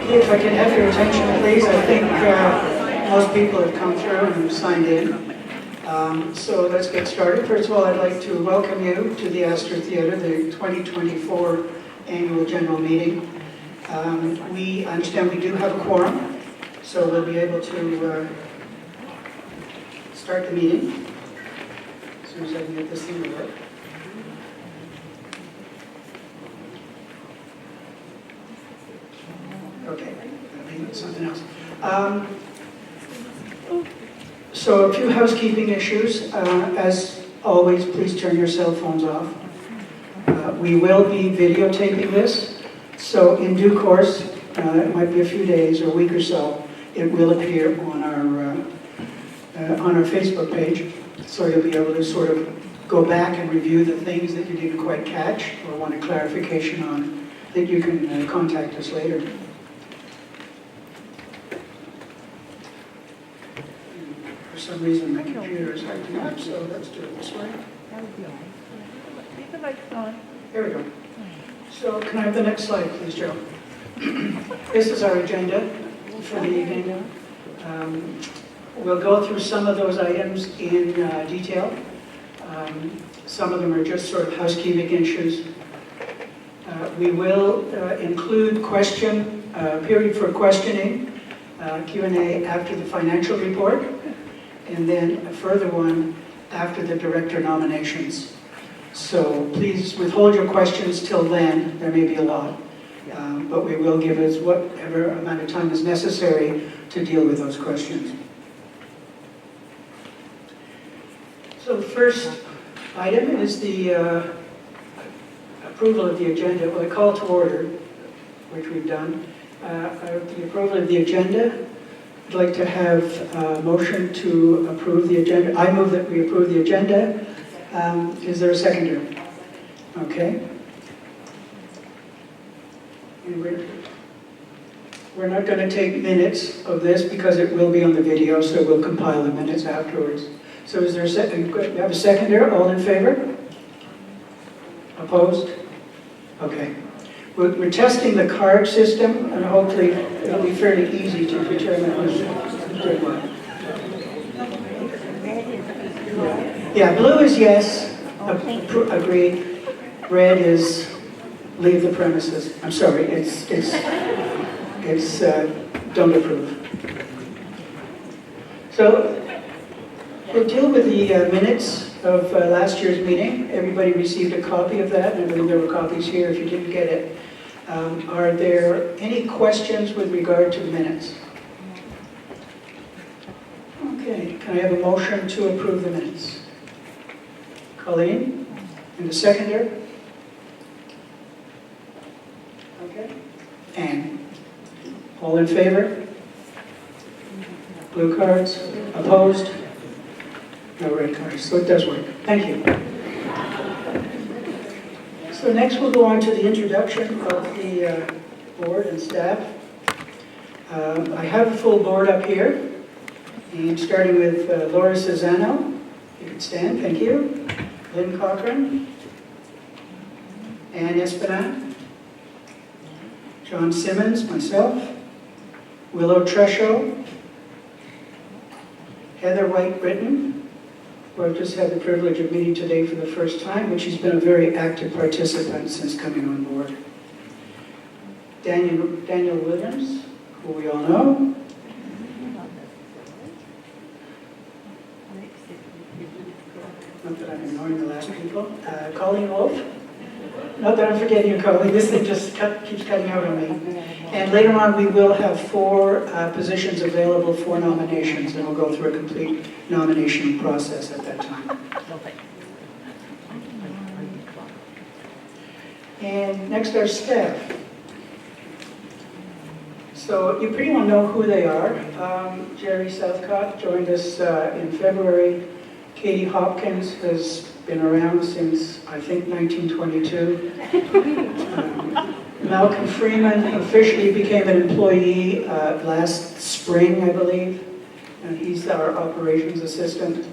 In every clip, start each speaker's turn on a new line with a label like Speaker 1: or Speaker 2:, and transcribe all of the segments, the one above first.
Speaker 1: If I can have your attention, please. I think most people have come through and signed in. So let's get started. First of all, I'd like to welcome you to the Astor Theatre, the 2024 Annual General Meeting. I understand we do have a quorum, so we'll be able to start the meeting as soon as I can get this thing to work. Okay, I think it's something else. So a few housekeeping issues. As always, please turn your cell phones off. We will be videotaping this, so in due course, it might be a few days or a week or so, it will appear on our Facebook page. So you'll be able to sort of go back and review the things that you didn't quite catch or want a clarification on, that you can contact us later. For some reason, my computer is acting up, so let's do it this way.
Speaker 2: Keep the lights on.
Speaker 1: Here we go. So can I have the next slide, please, Joe? This is our agenda for the evening. We'll go through some of those items in detail. Some of them are just sort of housekeeping issues. We will include period for questioning, Q&A after the financial report, and then a further one after the director nominations. So please withhold your questions till then. There may be a lot, but we will give us whatever amount of time is necessary to deal with those questions. So the first item is the approval of the agenda. Well, a call to order, which we've done. The approval of the agenda. I'd like to have a motion to approve the agenda. I move that we approve the agenda. Is there a seconder? Okay. And we're not going to take minutes of this because it will be on the video, so we'll compile the minutes afterwards. So is there a second? We have a seconder. All in favor? Opposed? Okay. We're testing the card system, and hopefully it'll be fairly easy to determine who's doing what. Yeah, blue is yes, agreed. Red is leave the premises. I'm sorry, it's don't approve. So we'll deal with the minutes of last year's meeting. Everybody received a copy of that, and I believe there were copies here if you didn't get it. Are there any questions with regard to the minutes? Okay, can I have a motion to approve the minutes? Colleen? And the seconder? Okay. Anne? All in favor? Blue cards? Opposed? No red cards, so it does work. Thank you. So next we'll go on to the introduction of the board and staff. I have a full board up here, and starting with Laura Cesano. You can stand, thank you. Lynn Cochran. Anne Espinat. John Simmons, myself. Willow Tresho. Heather White-Britton, who I've just had the privilege of meeting today for the first time, but she's been a very active participant since coming on board. Daniel Williams, who we all know. Not that I'm ignoring the last people. Colleen Wolfe. Not that I'm forgetting you, Colleen. This thing just keeps cutting out on me. And later on, we will have 4 positions available for nominations, and we'll go through a complete nomination process at that time. And next, our staff. So you pretty well know who they are. Jerry Southcott joined us in February. Katie Hopkins has been around since, I think, 1922. Malcolm Freeman officially became an employee last spring, I believe, and he's our operations assistant.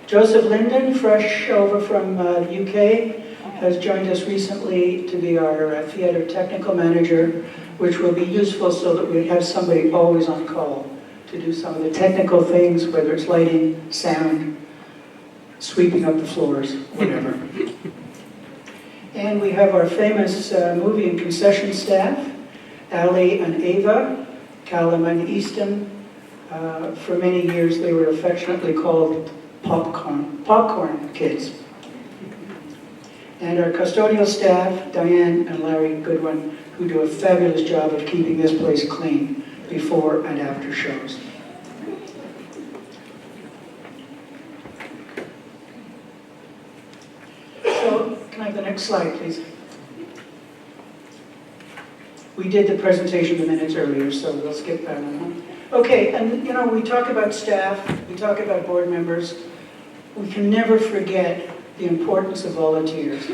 Speaker 1: Joseph Linden, fresh over from the UK, has joined us recently to be our theater technical manager, which will be useful so that we have somebody always on call to do some of the technical things, whether it's lighting, sound, sweeping up the floors, whatever. And we have our famous movie and concession staff, Ali and Ava, Callum and Easton. For many years they were affectionately called popcorn kids. And our custodial staff, Diane and Larry Goodwin, who do a fabulous job of keeping this place clean before and after shows. So, can I have the next slide, please? We did the presentation of minutes earlier, so we'll skip that one. Okay, and you know, we talk about staff, we talk about board members. We can never forget the importance of volunteers.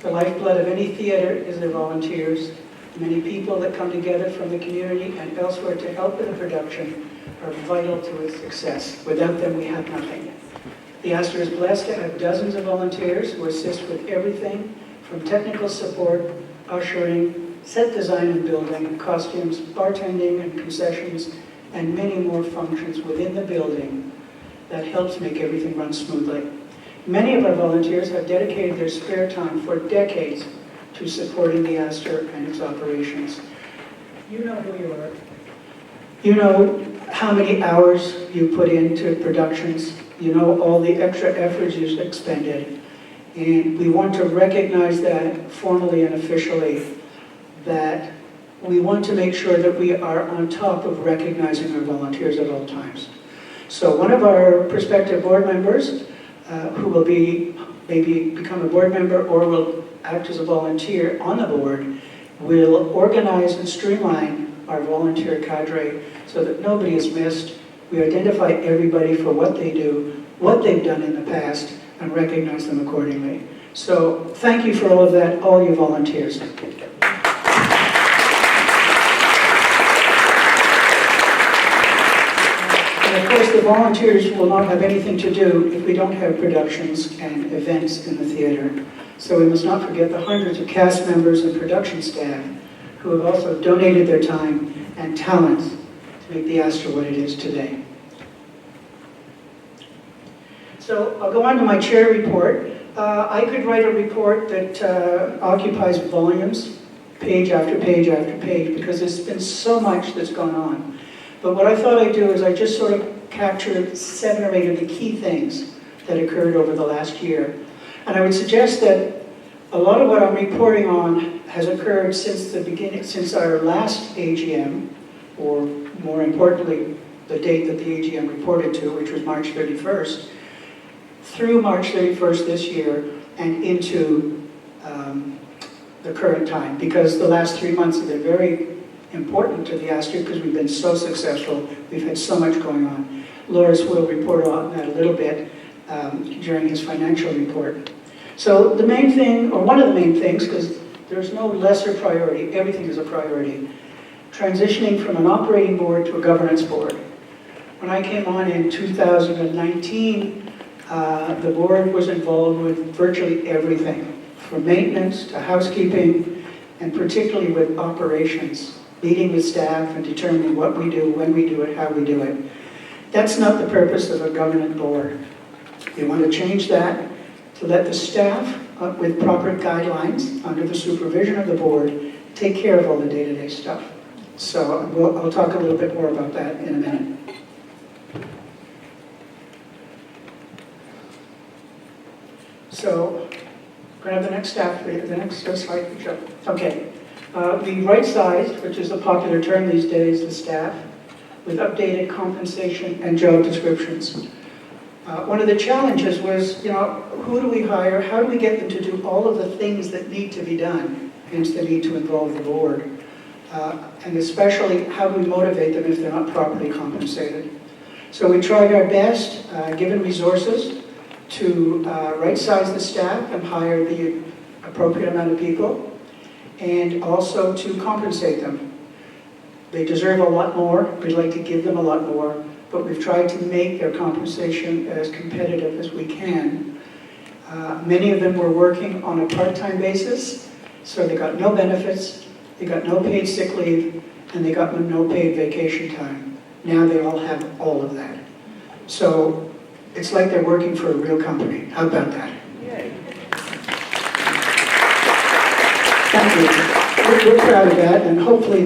Speaker 1: The lifeblood of any theater is their volunteers. Many people that come together from the community and elsewhere to help with a production are vital to its success. Without them, we have nothing. The Astor is blessed to have dozens of volunteers who assist with everything from technical support, ushering, set design and building, costumes, bartending and concessions, and many more functions within the building that helps make everything run smoothly. Many of our volunteers have dedicated their spare time for decades to supporting the Astor and its operations. You know who you are. You know how many hours you put into productions. You know all the extra efforts you've expended. And we want to recognize that formally and officially, that we want to make sure that we are on top of recognizing our volunteers at all times. So one of our prospective board members, who will maybe become a board member or will act as a volunteer on the board, will organize and streamline our volunteer cadre so that nobody is missed. We identify everybody for what they do, what they've done in the past, and recognize them accordingly. So thank you for all of that, all you volunteers. And of course, the volunteers will not have anything to do if we don't have productions and events in the theater. So we must not forget the hundreds of cast members and production staff who have also donated their time and talents to make the Astor what it is today. So I'll go on to my chair report. I could write a report that occupies volumes, page after page after page, because there's been so much that's gone on. But what I thought I'd do is I just sort of captured 7 or 8 of the key things that occurred over the last year. And I would suggest that a lot of what I'm reporting on has occurred since the beginning, since our last AGM, or more importantly, the date that the AGM reported to, which was March 31st, through March 31st this year and into the current time, because the last 3 months have been very important to the Astor because we've been so successful. We've had so much going on. Loris will report on that a little bit during his financial report. So the main thing, or one of the main things, because there's no lesser priority, everything is a priority, transitioning from an operating board to a governance board. When I came on in 2019, the board was involved with virtually everything, from maintenance to housekeeping, and particularly with operations, meeting with staff and determining what we do, when we do it, how we do it. That's not the purpose of a governance board. We want to change that to let the staff, with proper guidelines, under the supervision of the board, take care of all the day-to-day stuff. So I'll talk a little bit more about that in a minute. So, going to have the next slide, sure. Okay. We right-sized, which is a popular term these days, the staff, with updated compensation and job descriptions. One of the challenges was, who do we hire? How do we get them to do all of the things that need to be done, hence the need to involve the board? And especially, how do we motivate them if they're not properly compensated? So we tried our best, given resources, to right-size the staff and hire the appropriate amount of people, and also to compensate them. They deserve a lot more. We'd like to give them a lot more, but we've tried to make their compensation as competitive as we can. Many of them were working on a part-time basis, so they got no benefits, they got no paid sick leave, and they got no paid vacation time. Now they all have all of that. So it's like they're working for a real company. How about that?
Speaker 2: Yay.
Speaker 1: Thank you. We're proud of that, and hopefully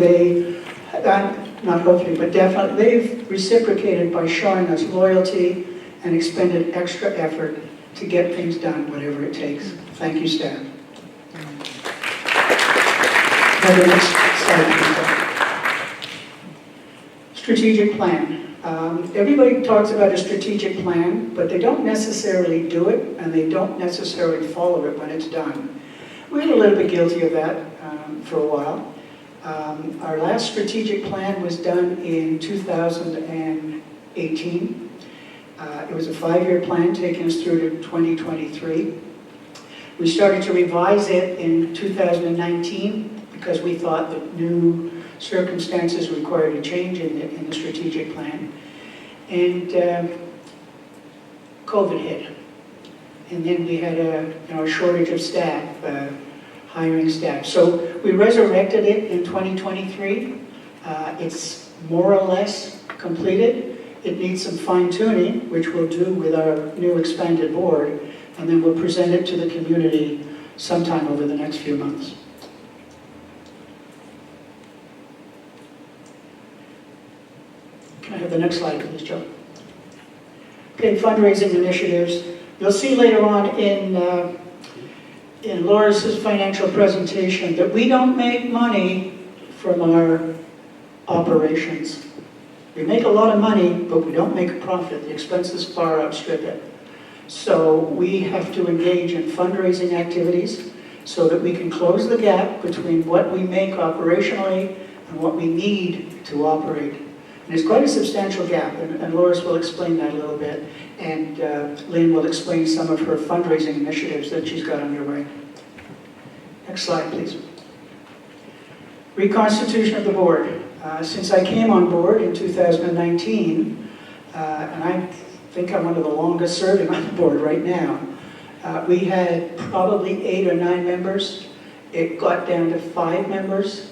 Speaker 1: not hopefully, but definitely, they've reciprocated by showing us loyalty and expended extra effort to get things done, whatever it takes. Thank you, staff. Now the next slide, please. Strategic plan. Everybody talks about a strategic plan, but they don't necessarily do it, and they don't necessarily follow it when it's done. We were a little bit guilty of that for a while. Our last strategic plan was done in 2018. It was a 5-year plan taking us through to 2023. We started to revise it in 2019 because we thought that new circumstances required a change in the strategic plan. And COVID hit. And then we had a shortage of staff, hiring staff. So we resurrected it in 2023. It's more or less completed. It needs some fine-tuning, which we'll do with our new expanded board, and then we'll present it to the community sometime over the next few months. Can I have the next slide, please, Joe? Okay, fundraising initiatives. You'll see later on in Laura's financial presentation that we don't make money from our operations. We make a lot of money, but we don't make a profit. The expenses far outstrip it. So we have to engage in fundraising activities so that we can close the gap between what we make operationally and what we need to operate. And it's quite a substantial gap, and Loris will explain that a little bit, and Lynn will explain some of her fundraising initiatives that she's got underway. Next slide, please. Reconstitution of the board. Since I came on board in 2019, and I think I'm one of the longest serving on the board right now, we had probably 8 or 9 members. It got down to 5 members.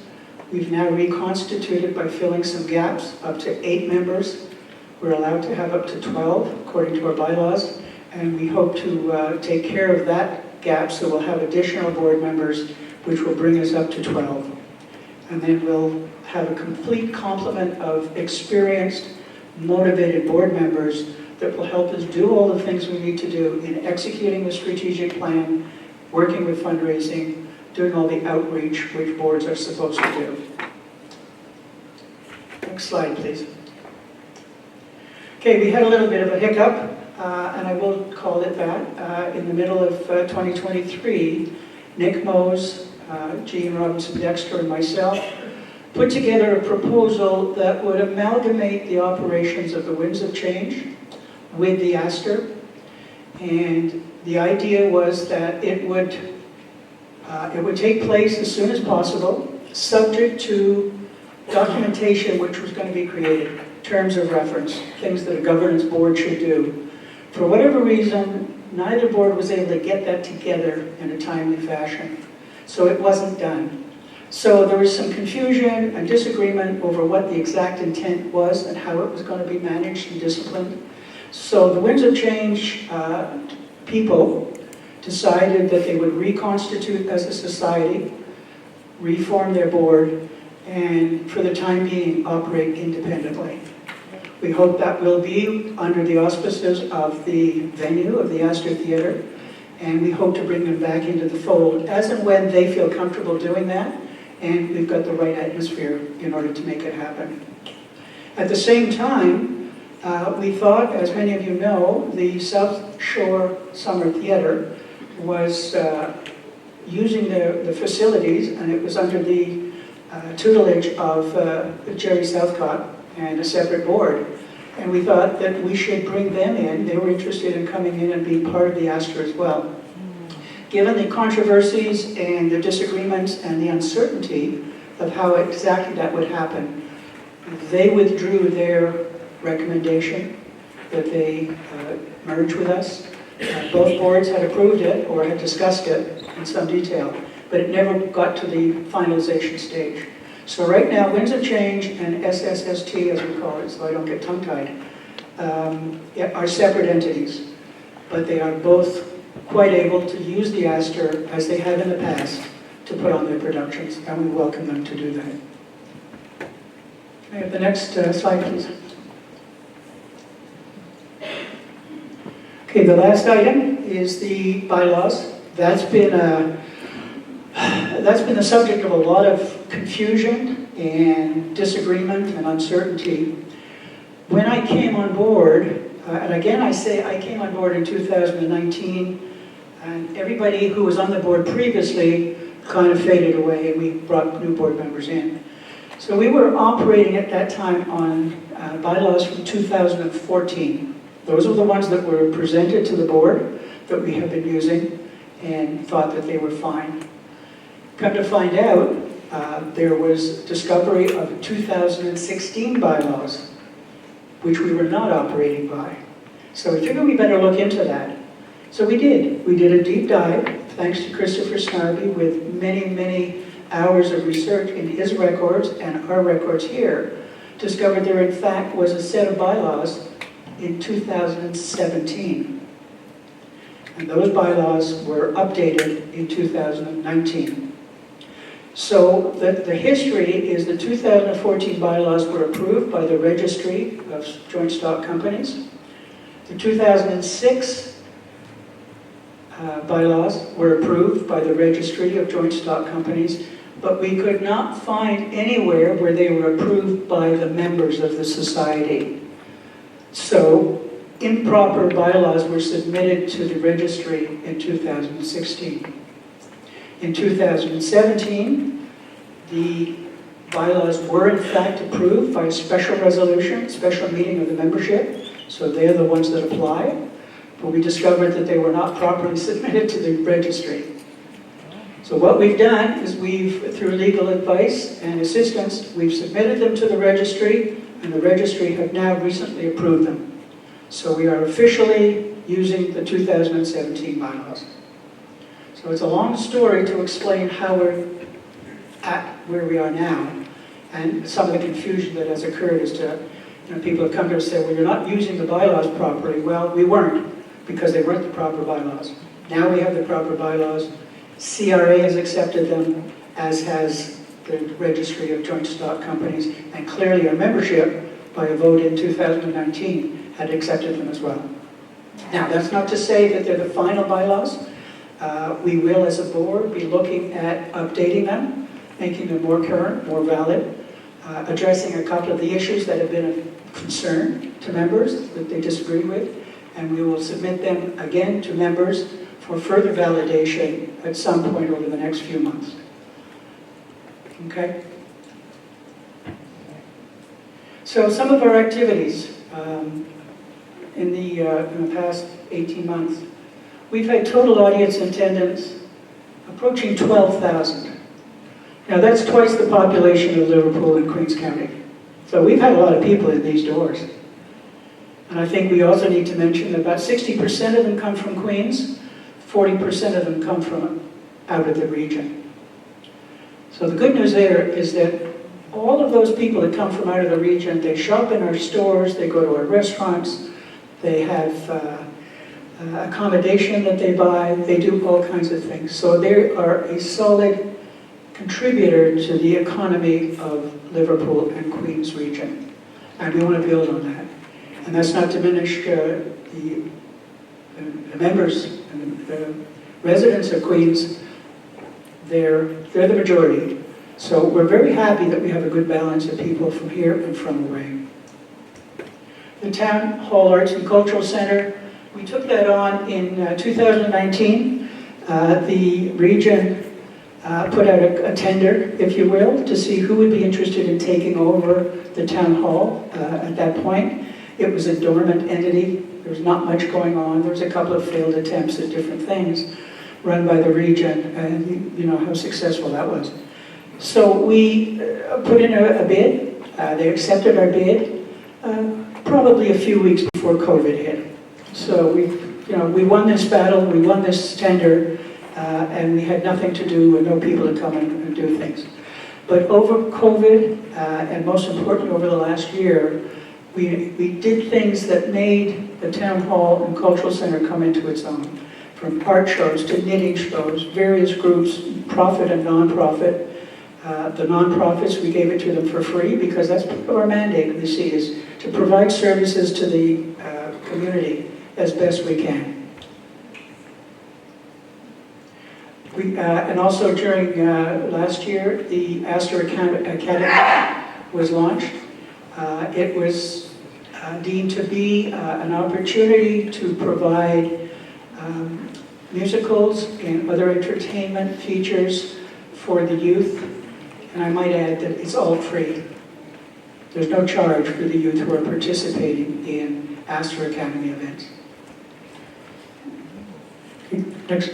Speaker 1: We've now reconstituted by filling some gaps up to 8 members. We're allowed to have up to 12 according to our bylaws, and we hope to take care of that gap, so we'll have additional board members, which will bring us up to 12. And then we'll have a complete complement of experienced, motivated board members that will help us do all the things we need to do in executing the strategic plan, working with fundraising, doing all the outreach which boards are supposed to do. Next slide, please. Okay, we had a little bit of a hiccup, and I will call it that. In the middle of 2023, Nick Mose, Jean Robinson-Dexter, and myself put together a proposal that would amalgamate the operations of the Winds of Change with the Astor. And the idea was that it would take place as soon as possible, subject to documentation which was going to be created, terms of reference, things that a governance board should do. For whatever reason, neither board was able to get that together in a timely fashion, so it wasn't done. So there was some confusion and disagreement over what the exact intent was and how it was going to be managed and disciplined. So the Winds of Change people decided that they would reconstitute as a society, reform their board, and for the time being operate independently. We hope that will be under the auspices of the venue of the Astor Theatre, and we hope to bring them back into the fold as and when they feel comfortable doing that, and we've got the right atmosphere in order to make it happen. At the same time, we thought, as many of you know, the South Shore Summer Theatre was using the facilities, and it was under the tutelage of Jerry Southcott and a separate board. And we thought that we should bring them in. They were interested in coming in and being part of the Astor as well. Given the controversies and the disagreements and the uncertainty of how exactly that would happen, they withdrew their recommendation that they merge with us. Both boards had approved it or had discussed it in some detail, but it never got to the finalization stage. So right now, Winds of Change and SSST, as we call it, so I don't get tongue-tied, are separate entities, but they are both quite able to use the Astor, as they have in the past, to put on their productions, and we welcome them to do that. Can I have the next slide, please? Okay, the last item is the bylaws. That's been the subject of a lot of confusion and disagreement and uncertainty. When I came on board, and again I say I came on board in 2019, and everybody who was on the board previously kind of faded away, and we brought new board members in. So we were operating at that time on bylaws from 2014. Those were the ones that were presented to the board that we have been using and thought that they were fine. Come to find out, there was discovery of 2016 bylaws, which we were not operating by. So we figured we better look into that. So we did. We did a deep dive, thanks to Christopher Snarby, with many, many hours of research in his records and our records here, discovered there in fact was a set of bylaws in 2017. And those bylaws were updated in 2019. So the history is the 2014 bylaws were approved by the Registry of Joint Stock Companies. The 2006 bylaws were approved by the Registry of Joint Stock Companies, but we could not find anywhere where they were approved by the members of the society. So improper bylaws were submitted to the registry in 2016. In 2017, the bylaws were in fact approved by a special resolution, special meeting of the membership, so they're the ones that apply. But we discovered that they were not properly submitted to the registry. So what we've done is through legal advice and assistance, we've submitted them to the registry, and the registry have now recently approved them. So we are officially using the 2017 bylaws. So it's a long story to explain how we're at where we are now, and some of the confusion that has occurred as to, people have come to us and said, well, you're not using the bylaws properly. Well, we weren't, because they weren't the proper bylaws. Now we have the proper bylaws. CRA has accepted them, as has the Registry of Joint Stock Companies, and clearly our membership, by a vote in 2019, had accepted them as well. Now, that's not to say that they're the final bylaws. We will, as a board, be looking at updating them, making them more current, more valid, addressing a couple of the issues that have been of concern to members that they disagree with, and we will submit them again to members for further validation at some point over the next few months. Okay? So some of our activities in the past 18 months, we've had total audience attendance approaching 12,000. Now that's twice the population of Liverpool and Queens County. So we've had a lot of people in these doors. And I think we also need to mention that about 60% of them come from Queens, 40% of them come from out of the region. So the good news there is that all of those people that come from out of the region, they shop in our stores, they go to our restaurants, they have accommodation that they buy, they do all kinds of things. So they are a solid contributor to the economy of Liverpool and Queens region. And we want to build on that. And that's not to diminish the members and the residents of Queens. They're the majority. So we're very happy that we have a good balance of people from here and from away. The Town Hall Arts and Cultural Center, we took that on in 2019. The region put out a tender, if you will, to see who would be interested in taking over the Town Hall at that point. It was a dormant entity. There was not much going on. There was a couple of failed attempts at different things run by the region, and you know how successful that was. So we put in a bid. They accepted our bid probably a few weeks before COVID hit. So we've we won this battle, we won this tender, and we had nothing to do and no people to come and do things. But over COVID, and most importantly over the last year, we did things that made the Town Hall and Cultural Center come into its own. From art shows to knitting shows, various groups, profit and non-profit. The non-profits, we gave it to them for free because that's part of our mandate, we see, is to provide services to the community as best we can. And also during last year, the Astor Academy was launched. It was deemed to be an opportunity to provide musicals and other entertainment features for the youth. And I might add that it's all free. There's no charge for the youth who are participating in Astor Academy events. Okay, next.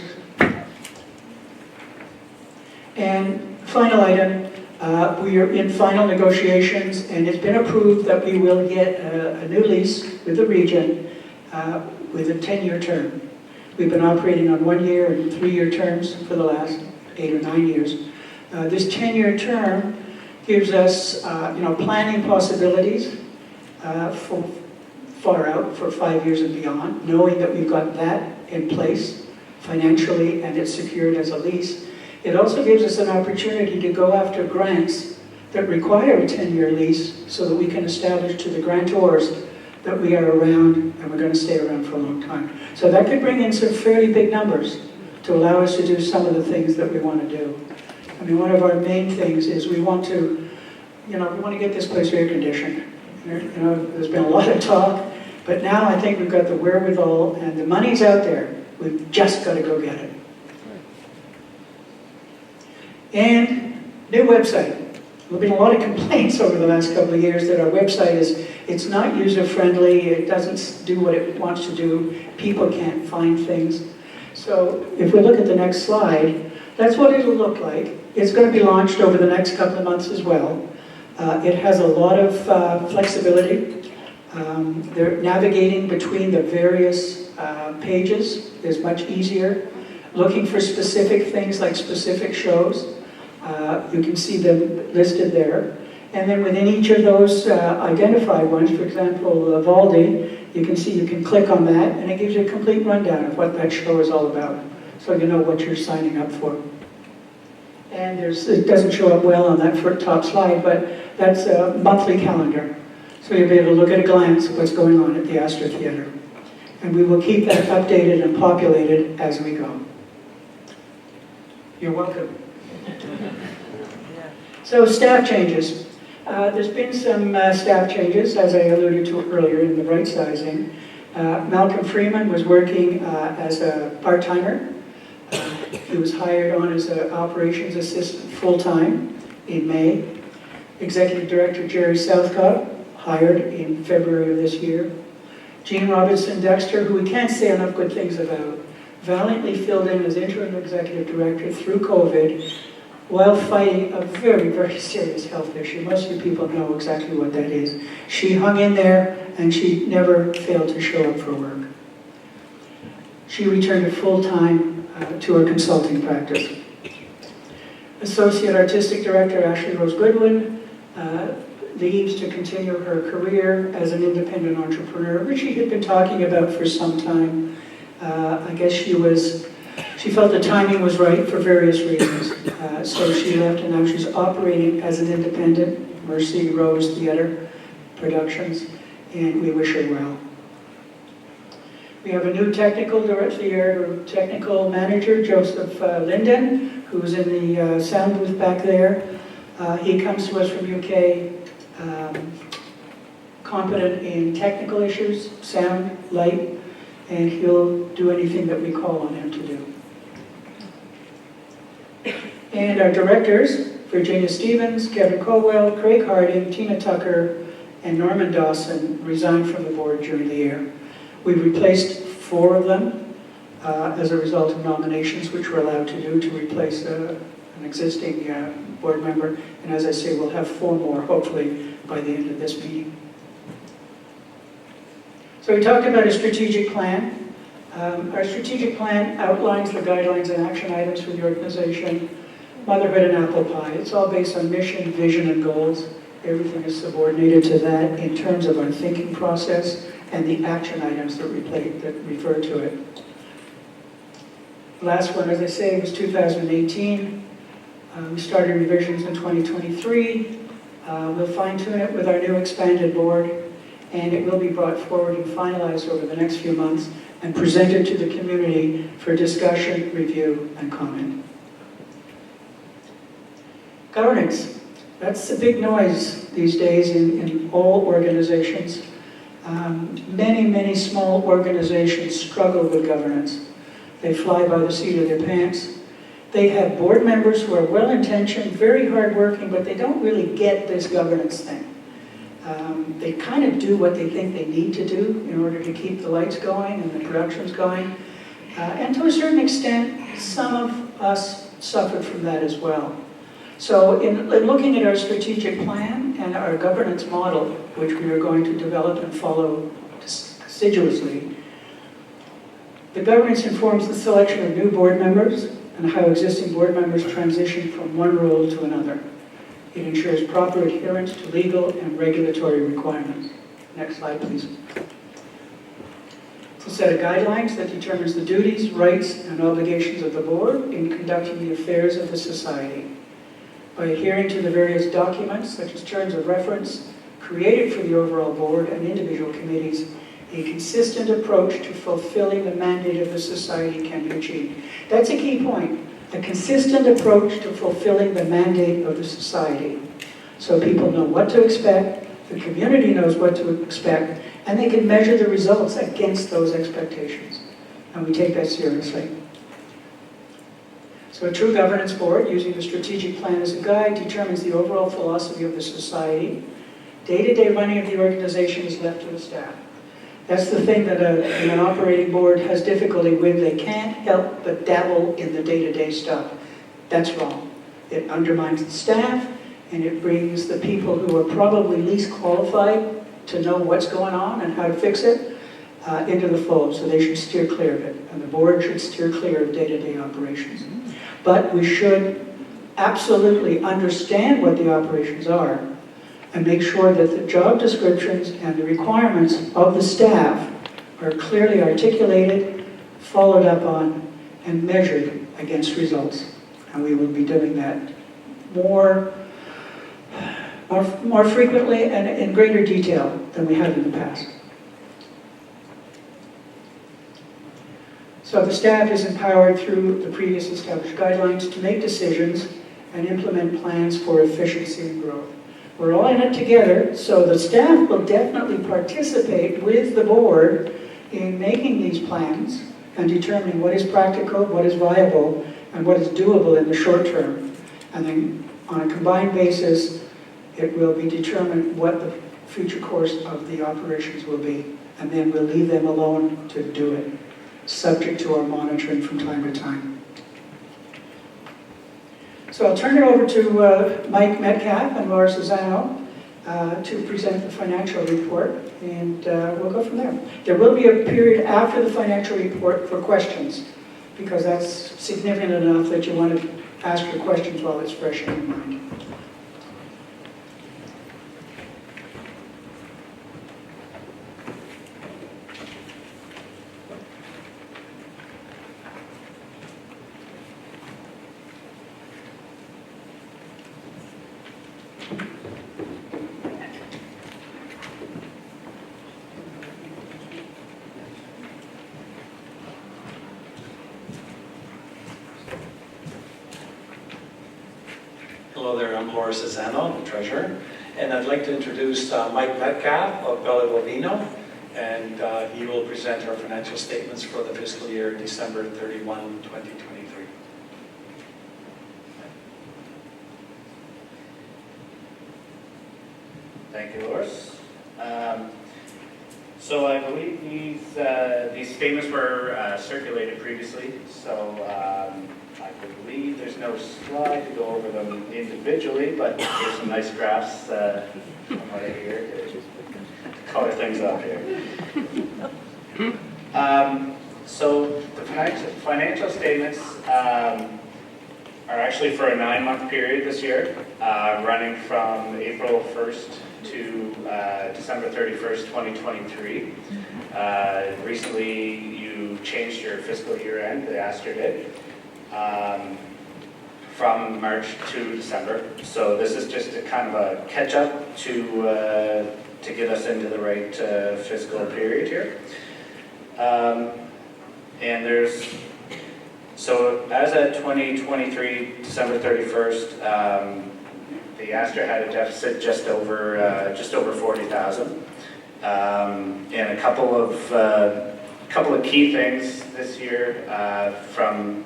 Speaker 1: And final item, we are in final negotiations, and it's been approved that we will get a new lease with the region with a 10-year term. We've been operating on 1-year and 3-year terms for the last 8 or 9 years. This 10-year term gives us, planning possibilities for far out, for 5 years and beyond, knowing that we've got that in place financially and it's secured as a lease. It also gives us an opportunity to go after grants that require a 10-year lease so that we can establish to the grantors that we are around and we're going to stay around for a long time. So that could bring in some fairly big numbers to allow us to do some of the things that we want to do. I mean, one of our main things is we want to, we want to get this place air conditioned. There's been a lot of talk, but now I think we've got the wherewithal and the money's out there. We've just got to go get it. And new website. There have been a lot of complaints over the last couple of years that our website it's not user-friendly, it doesn't do what it wants to do, people can't find things. So if we look at the next slide, that's what it'll look like. It's going to be launched over the next couple of months as well. It has a lot of flexibility. They're navigating between the various pages is much easier. Looking for specific things like specific shows. You can see them listed there. And then within each of those identified ones, for example, Valdi, you can see you can click on that and it gives you a complete rundown of what that show is all about. So you know what you're signing up for. And it doesn't show up well on that top slide, but that's a monthly calendar. So you'll be able to look at a glance at what's going on at the Astor Theatre. And we will keep that updated and populated as we go. You're welcome. So staff changes. There's been some staff changes, as I alluded to earlier in the right sizing. Malcolm Freeman was working as a part-timer. He was hired on as an operations assistant full-time in May. Executive Director Jerry Southcott, hired in February of this year. Jean Robinson Dexter, who we can't say enough good things about, valiantly filled in as interim executive director through COVID while fighting a very, very serious health issue. Most of you people know exactly what that is. She hung in there and she never failed to show up for work. She returned to full-time to her consulting practice. Associate Artistic Director Ashley Rose Goodwin leaves to continue her career as an independent entrepreneur, which she had been talking about for some time. I guess she felt the timing was right for various reasons. So she left and now she's operating as an independent, Mercy Rose Theatre Productions, and we wish her well. We have a new technical manager, Joseph Linden, who's in the sound booth back there. He comes to us from UK, competent in technical issues, sound, light, and he'll do anything that we call on him to do. And our directors, Virginia Stevens, Kevin Colwell, Craig Harding, Tina Tucker, and Norman Dawson resigned from the board during the year. We replaced 4 of them as a result of nominations, which we're allowed to do to replace an existing board member. And as I say, we'll have 4 more, hopefully, by the end of this meeting. So we talked about a strategic plan. Our strategic plan outlines the guidelines and action items for the organization. Motherhood and apple pie. It's all based on mission, vision, and goals. Everything is subordinated to that in terms of our thinking process and the action items that refer to it. The last one, as I say, was 2018. We started revisions in 2023. We'll fine-tune it with our new expanded board, and it will be brought forward and finalized over the next few months and presented to the community for discussion, review, and comment. Governance. That's a big noise these days in all organizations. Many small organizations struggle with governance. They fly by the seat of their pants. They have board members who are well-intentioned, very hardworking, but they don't really get this governance thing. They kind of do what they think they need to do in order to keep the lights going and the productions going. And to a certain extent, some of us suffered from that as well. So in looking at our strategic plan and our governance model, which we are going to develop and follow assiduously, the governance informs the selection of new board members and how existing board members transition from one role to another. It ensures proper adherence to legal and regulatory requirements. Next slide, please. It's a set of guidelines that determines the duties, rights, and obligations of the board in conducting the affairs of the society. By adhering to the various documents, such as terms of reference, created for the overall board and individual committees, a consistent approach to fulfilling the mandate of the society can be achieved. That's a key point. A consistent approach to fulfilling the mandate of the society. So people know what to expect, the community knows what to expect, and they can measure the results against those expectations. And we take that seriously. So a true governance board, using the strategic plan as a guide, determines the overall philosophy of the society. Day-to-day running of the organization is left to the staff. That's the thing that an operating board has difficulty with. They can't help but dabble in the day-to-day stuff. That's wrong. It undermines the staff, and it brings the people who are probably least qualified to know what's going on and how to fix it into the fold. So they should steer clear of it, and the board should steer clear of day-to-day operations. But we should absolutely understand what the operations are and make sure that the job descriptions and the requirements of the staff are clearly articulated, followed up on, and measured against results. And we will be doing that more frequently and in greater detail than we have in the past. So the staff is empowered through the previous established guidelines to make decisions and implement plans for efficiency and growth. We're all in it together, so the staff will definitely participate with the board in making these plans and determining what is practical, what is viable, and what is doable in the short term. And then on a combined basis, it will be determined what the future course of the operations will be. And then we'll leave them alone to do it, subject to our monitoring from time to time. So I'll turn it over to Mike Metcalf and Laura Susano to present the financial report, and we'll go from there. There will be a period after the financial report for questions, because that's significant enough that you want to ask your questions while it's fresh in your mind.
Speaker 3: Hello there, I'm Laura Susano, the treasurer, and I'd like to introduce Mike Metcalf of Bella Bovino, and he will present our financial statements for the fiscal year December 31, 2023.
Speaker 4: Thank you, Loris. So I believe these statements were circulated previously, so I believe there's no slide to go over them individually, but there's some nice graphs right here to color things up here. So the financial statements are actually for a 9-month period this year, running from April 1st to December 31st, 2023. Recently, you changed your fiscal year end, the Astor did, from March to December. So this is just a kind of a catch-up to get us into the right fiscal period here. And so as at 2023, December 31st, the Astor had a deficit just over 40,000. And a couple of key things this year from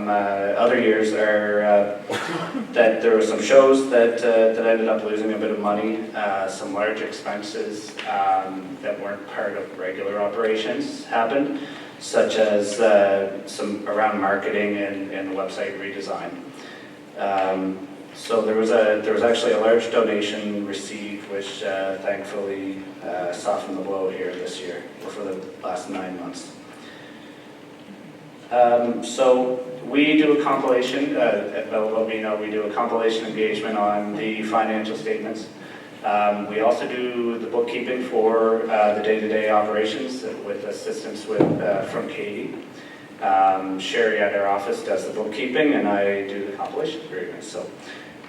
Speaker 4: other years are that there were some shows that ended up losing a bit of money, some large expenses that weren't part of regular operations happened, such as some around marketing and the website redesign. So there was actually a large donation received, which thankfully softened the blow here this year, or for the last 9 months. So we do a compilation, at Belleville, we do a compilation engagement on the financial statements. We also do the bookkeeping for the day-to-day operations with assistance from Katie. Sherry at our office does the bookkeeping, and I do the compilation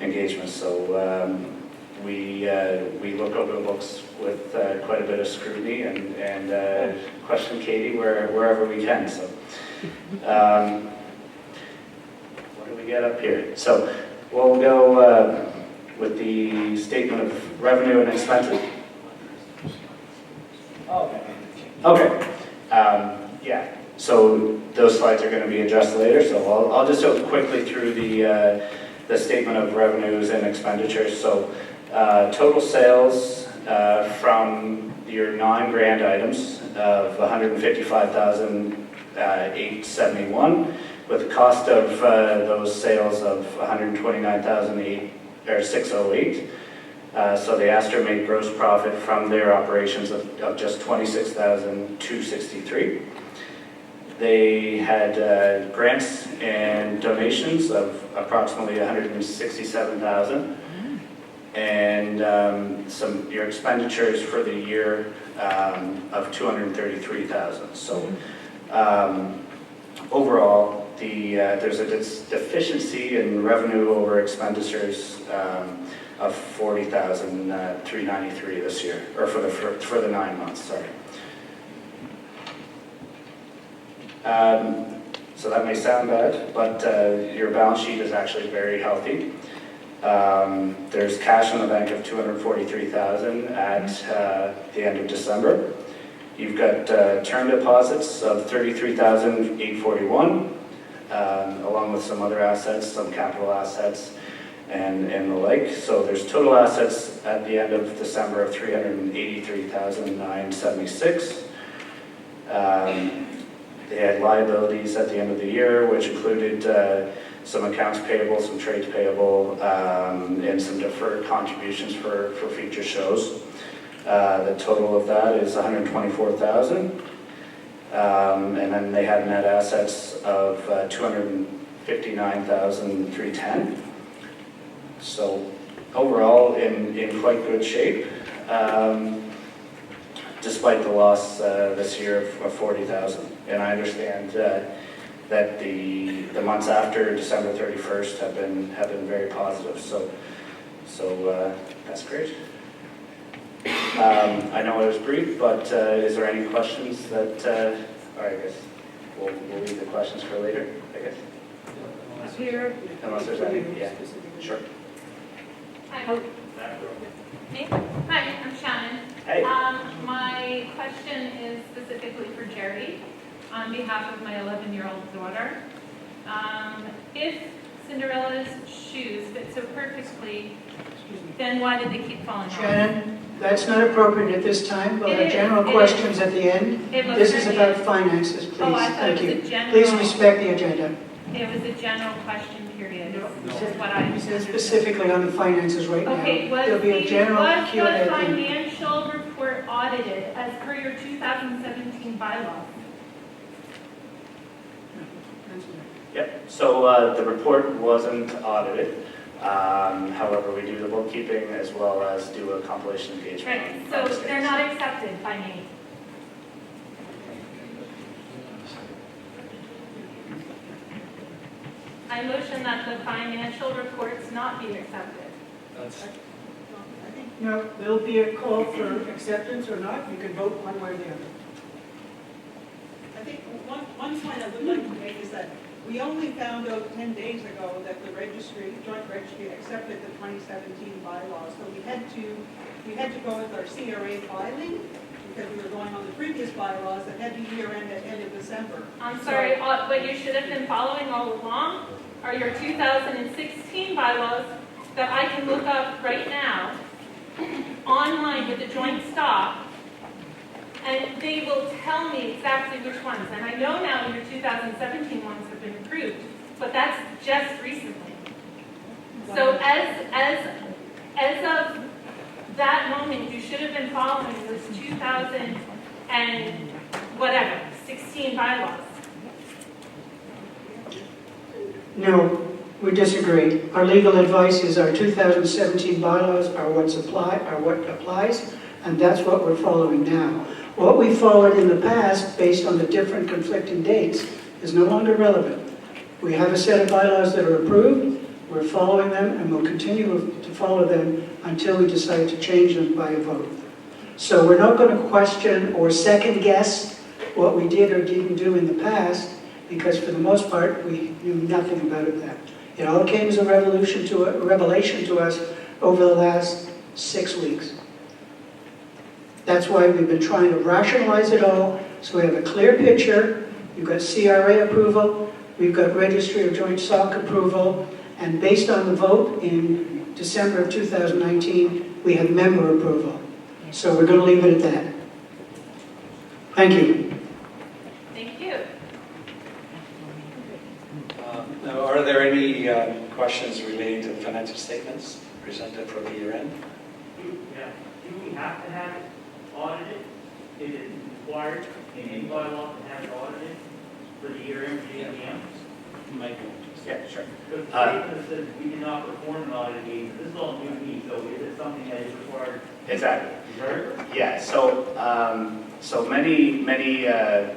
Speaker 4: engagements. So we look over the books with quite a bit of scrutiny and question Katie wherever we can. So what do we get up here? So we'll go with the statement of revenue and expenses. Okay. Yeah. So those slides are going to be addressed later. So I'll just go quickly through the statement of revenues and expenditures. So total sales from your non-grant items of 155,871, with the cost of those sales of 129,608. So the Astor made gross profit from their operations of just 26,263. They had grants and donations of approximately 167,000, and your expenditures for the year of 233,000. So overall, there's a deficiency in revenue over expenditures of 40,393 this year, or for the 9 months. Sorry. So that may sound bad, but your balance sheet is actually very healthy. There's cash in the bank of 243,000 at the end of December. You've got term deposits of 33,841, along with some other assets, some capital assets, and the like. So there's total assets at the end of December of 383,976. They had liabilities at the end of the year, which included some accounts payable, some trades payable, and some deferred contributions for future shows. The total of that is 124,000. And then they had net assets of 259,310. So overall, in quite good shape, despite the loss this year of 40,000. And I understand that the months after December 31st have been very positive. So that's great. I know it was brief, but is there any questions that? All right, I guess we'll leave the questions for later. I guess.
Speaker 2: Here.
Speaker 4: Unless there's any. Yeah. Sure.
Speaker 5: Hi. Me? Hi, I'm Shannon.
Speaker 4: Hey.
Speaker 5: My question is specifically for Jerry on behalf of my 11-year-old daughter. If Cinderella's shoes fit so perfectly, then why did they keep falling off?
Speaker 1: Shannon, that's not appropriate at this time. We'll have
Speaker 5: It
Speaker 1: general
Speaker 5: is.
Speaker 1: questions at the end. This is about finances, please.
Speaker 5: Oh, I thought
Speaker 1: Thank
Speaker 5: it was
Speaker 1: you.
Speaker 5: a general.
Speaker 1: Please respect the agenda.
Speaker 5: It was a general question period, which is what I
Speaker 1: This is
Speaker 5: understood.
Speaker 1: specifically on the finances right now.
Speaker 5: Okay,
Speaker 1: There'll be a general Q&A.
Speaker 5: was
Speaker 1: at
Speaker 5: the
Speaker 1: the end.
Speaker 5: financial report audited as per your 2017 bylaws?
Speaker 1: answer that.
Speaker 4: Yep, so the report wasn't audited. However, we do the bookkeeping as well as do a compilation engagement.
Speaker 5: Right,
Speaker 4: on
Speaker 5: so
Speaker 4: mistakes.
Speaker 5: they're not accepted by me. I motion that the financial reports not be accepted.
Speaker 1: No, there'll be a call for acceptance or not. You can vote one way or the other.
Speaker 2: I think one point I would like to make is that we only found out 10 days ago that the registry, joint registry, accepted the 2017 bylaws. So we had to go with our CRA filing because we were going on the previous bylaws that had the year end at end of December.
Speaker 5: I'm sorry, what you should have been following all along are your 2016 bylaws that I can look up right now online with the joint stock, and they will tell me exactly which ones. And I know now your 2017 ones have been approved, but that's just recently. So as of that moment, you should have been following those 2000 and whatever, 16 bylaws.
Speaker 1: No, we disagree. Our legal advice is our 2017 bylaws are what applies, and that's what we're following now. What we followed in the past, based on the different conflicting dates, is no longer relevant. We have a set of bylaws that are approved, we're following them, and we'll continue to follow them until we decide to change them by a vote. So we're not going to question or second guess what we did or didn't do in the past, because for the most part, we knew nothing about it then. It all came as a revelation to us over the last 6 weeks. That's why we've been trying to rationalize it all, so we have a clear picture. We've got CRA approval, we've got Registry of Joint Stock approval, and based on the vote in December of 2019, we have member approval. So we're going to leave it at that. Thank you.
Speaker 5: Thank you.
Speaker 3: Now, are there any questions relating to the financial statements presented for the year end?
Speaker 6: Yeah, do we have to have it audited? Is it required in any bylaw to have it audited for the year end GMM?
Speaker 4: Yeah, sure.
Speaker 6: Because the statement says we did not perform an audit engagement. This is all new to me, so is it something that is required?
Speaker 4: Exactly.
Speaker 6: Right?
Speaker 4: Yeah, so many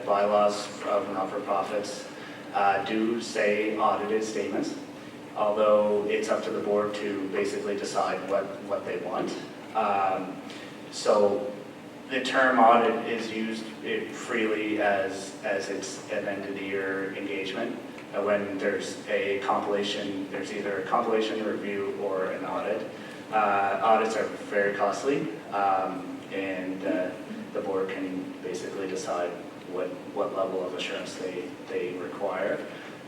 Speaker 4: bylaws of not-for-profits do say audited statements, although it's up to the board to basically decide what they want. So the term audit is used freely as it's an end-of-the-year engagement. When there's a compilation, there's either a compilation review or an audit. Audits are very costly, and the board can basically decide what level of assurance they require,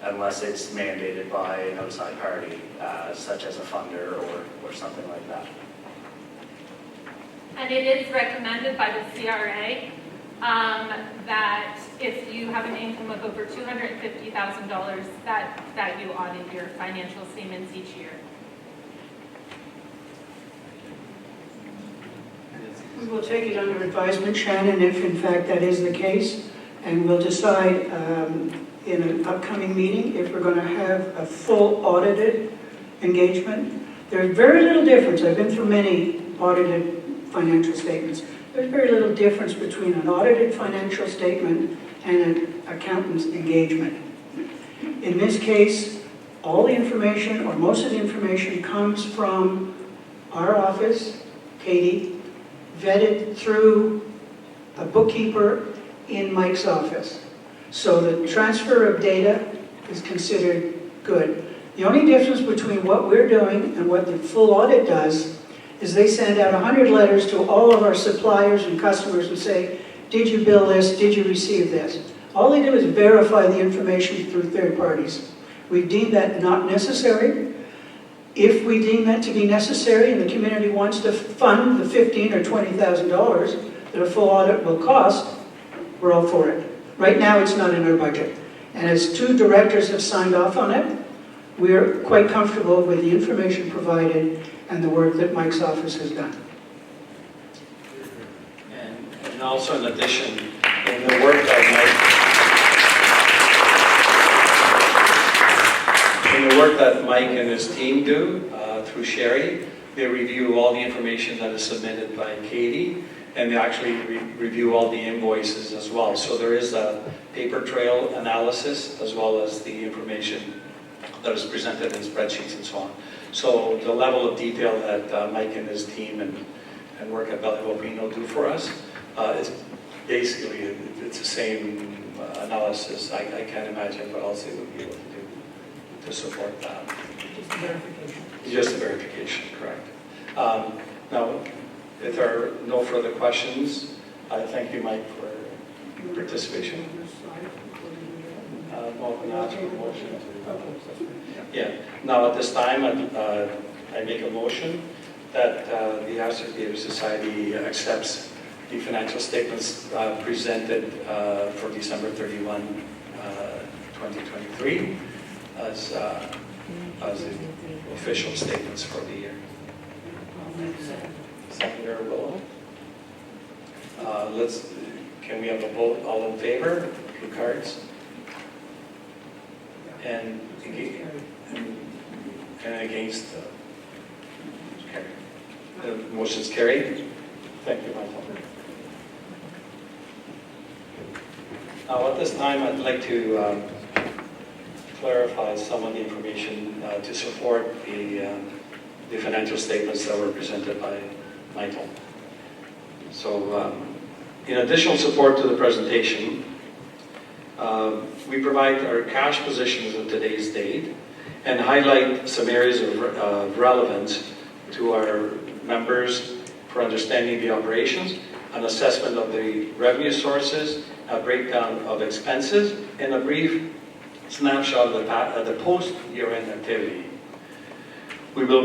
Speaker 4: unless it's mandated by an outside party, such as a funder or something like that.
Speaker 5: And it is recommended by the CRA that if you have an income of over $250,000, that you audit your financial statements each year.
Speaker 1: We will take it under advisement, Shannon, if in fact that is the case, and we'll decide in an upcoming meeting if we're going to have a full audited engagement. There's very little difference. I've been through many audited financial statements. There's very little difference between an audited financial statement and an accountant's engagement. In this case, all the information, or most of the information, comes from our office, Katie, vetted through a bookkeeper in Mike's office. So the transfer of data is considered good. The only difference between what we're doing and what the full audit does is they send out 100 letters to all of our suppliers and customers and say, did you bill this? Did you receive this? All they do is verify the information through third parties. We deem that not necessary. If we deem that to be necessary and the community wants to fund the $15,000 or $20,000 that a full audit will cost, we're all for it. Right now it's not in our budget. And as 2 directors have signed off on it, we're quite comfortable with the information provided and the work that Mike's office has done.
Speaker 3: And also in addition, in the work that work that Mike and his team do through Sherry. They review all the information that is submitted by Katie, and they actually review all the invoices as well. So there is a paper trail analysis as well as the information that is presented in spreadsheets and so on. So the level of detail that Mike and his team and work at Belly Vino do for us, it's basically, it's the same analysis. I can't imagine what else they would be able to do to support that.
Speaker 1: Just the verification.
Speaker 3: Just the verification, correct. Now, if there are no further questions, I thank you, Mike, for your participation. Well, now it's a motion to... Yeah. Now, at this time, I make a motion that the Astor Theatre Society accepts the financial statements presented for December 31, 2023 as the official statements for the year. Seconder will. Can we have a vote? All in favor? 2 cards. And against. Okay. The motion's carried. Thank you, Michael. Now, at this time, I'd like to clarify some of the information to support the financial statements that were presented by Michael. So, in additional support to the presentation, we provide our cash positions of today's date and highlight some areas of relevance to our members for understanding the operations, an assessment of the revenue sources, a breakdown of expenses, and a brief snapshot of the post-year-end activity. We will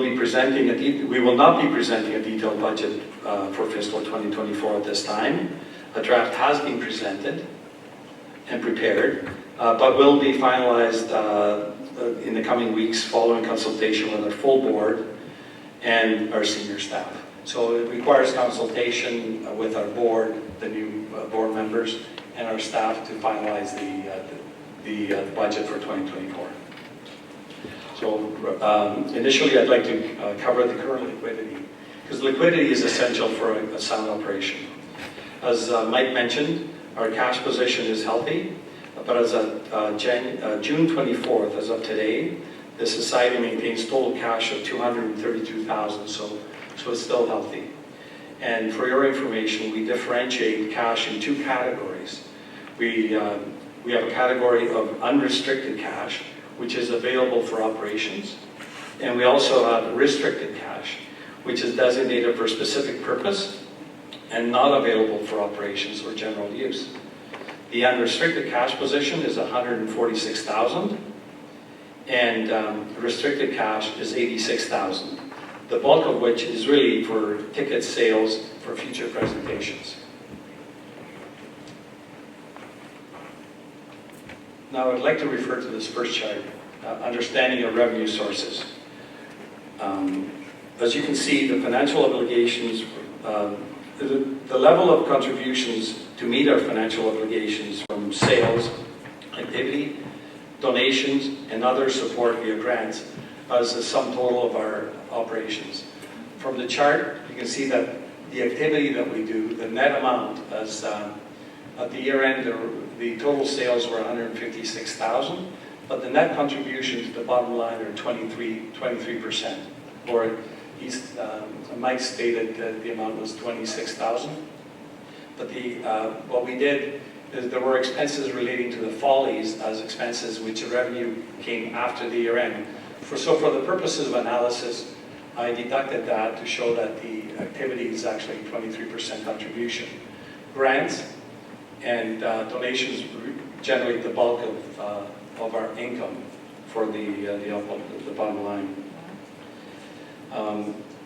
Speaker 3: not be presenting a detailed budget for fiscal 2024 at this time. A draft has been presented and prepared, but will be finalized in the coming weeks following consultation with our full board and our senior staff. So it requires consultation with our board, the new board members, and our staff to finalize the budget for 2024. So initially I'd like to cover the current liquidity, because liquidity is essential for a sound operation. As Mike mentioned, our cash position is healthy, but as of June 24th, as of today, the Society maintains total cash of $232,000, so it's still healthy. And for your information, we differentiate cash in 2 categories. We have a category of unrestricted cash, which is available for operations, and we also have restricted cash, which is designated for a specific purpose and not available for operations or general use. The unrestricted cash position is $146,000, and restricted cash is $86,000, the bulk of which is really for ticket sales for future presentations. Now I'd like to refer to this first chart, understanding of revenue sources. As you can see, the financial obligations, the level of contributions to meet our financial obligations from sales, activity, donations, and other support via grants as the sum total of our operations. From the chart, you can see that the activity that we do, the net amount, as at the year end, the total sales were $156,000, but the net contribution to the bottom line are 23%. Or Mike stated that the amount was $26,000. But what we did is there were expenses relating to the follies as expenses which the revenue came after the year end. So for the purposes of analysis, I deducted that to show that the activity is actually 23% contribution. Grants and donations generate the bulk of our income for the bottom line.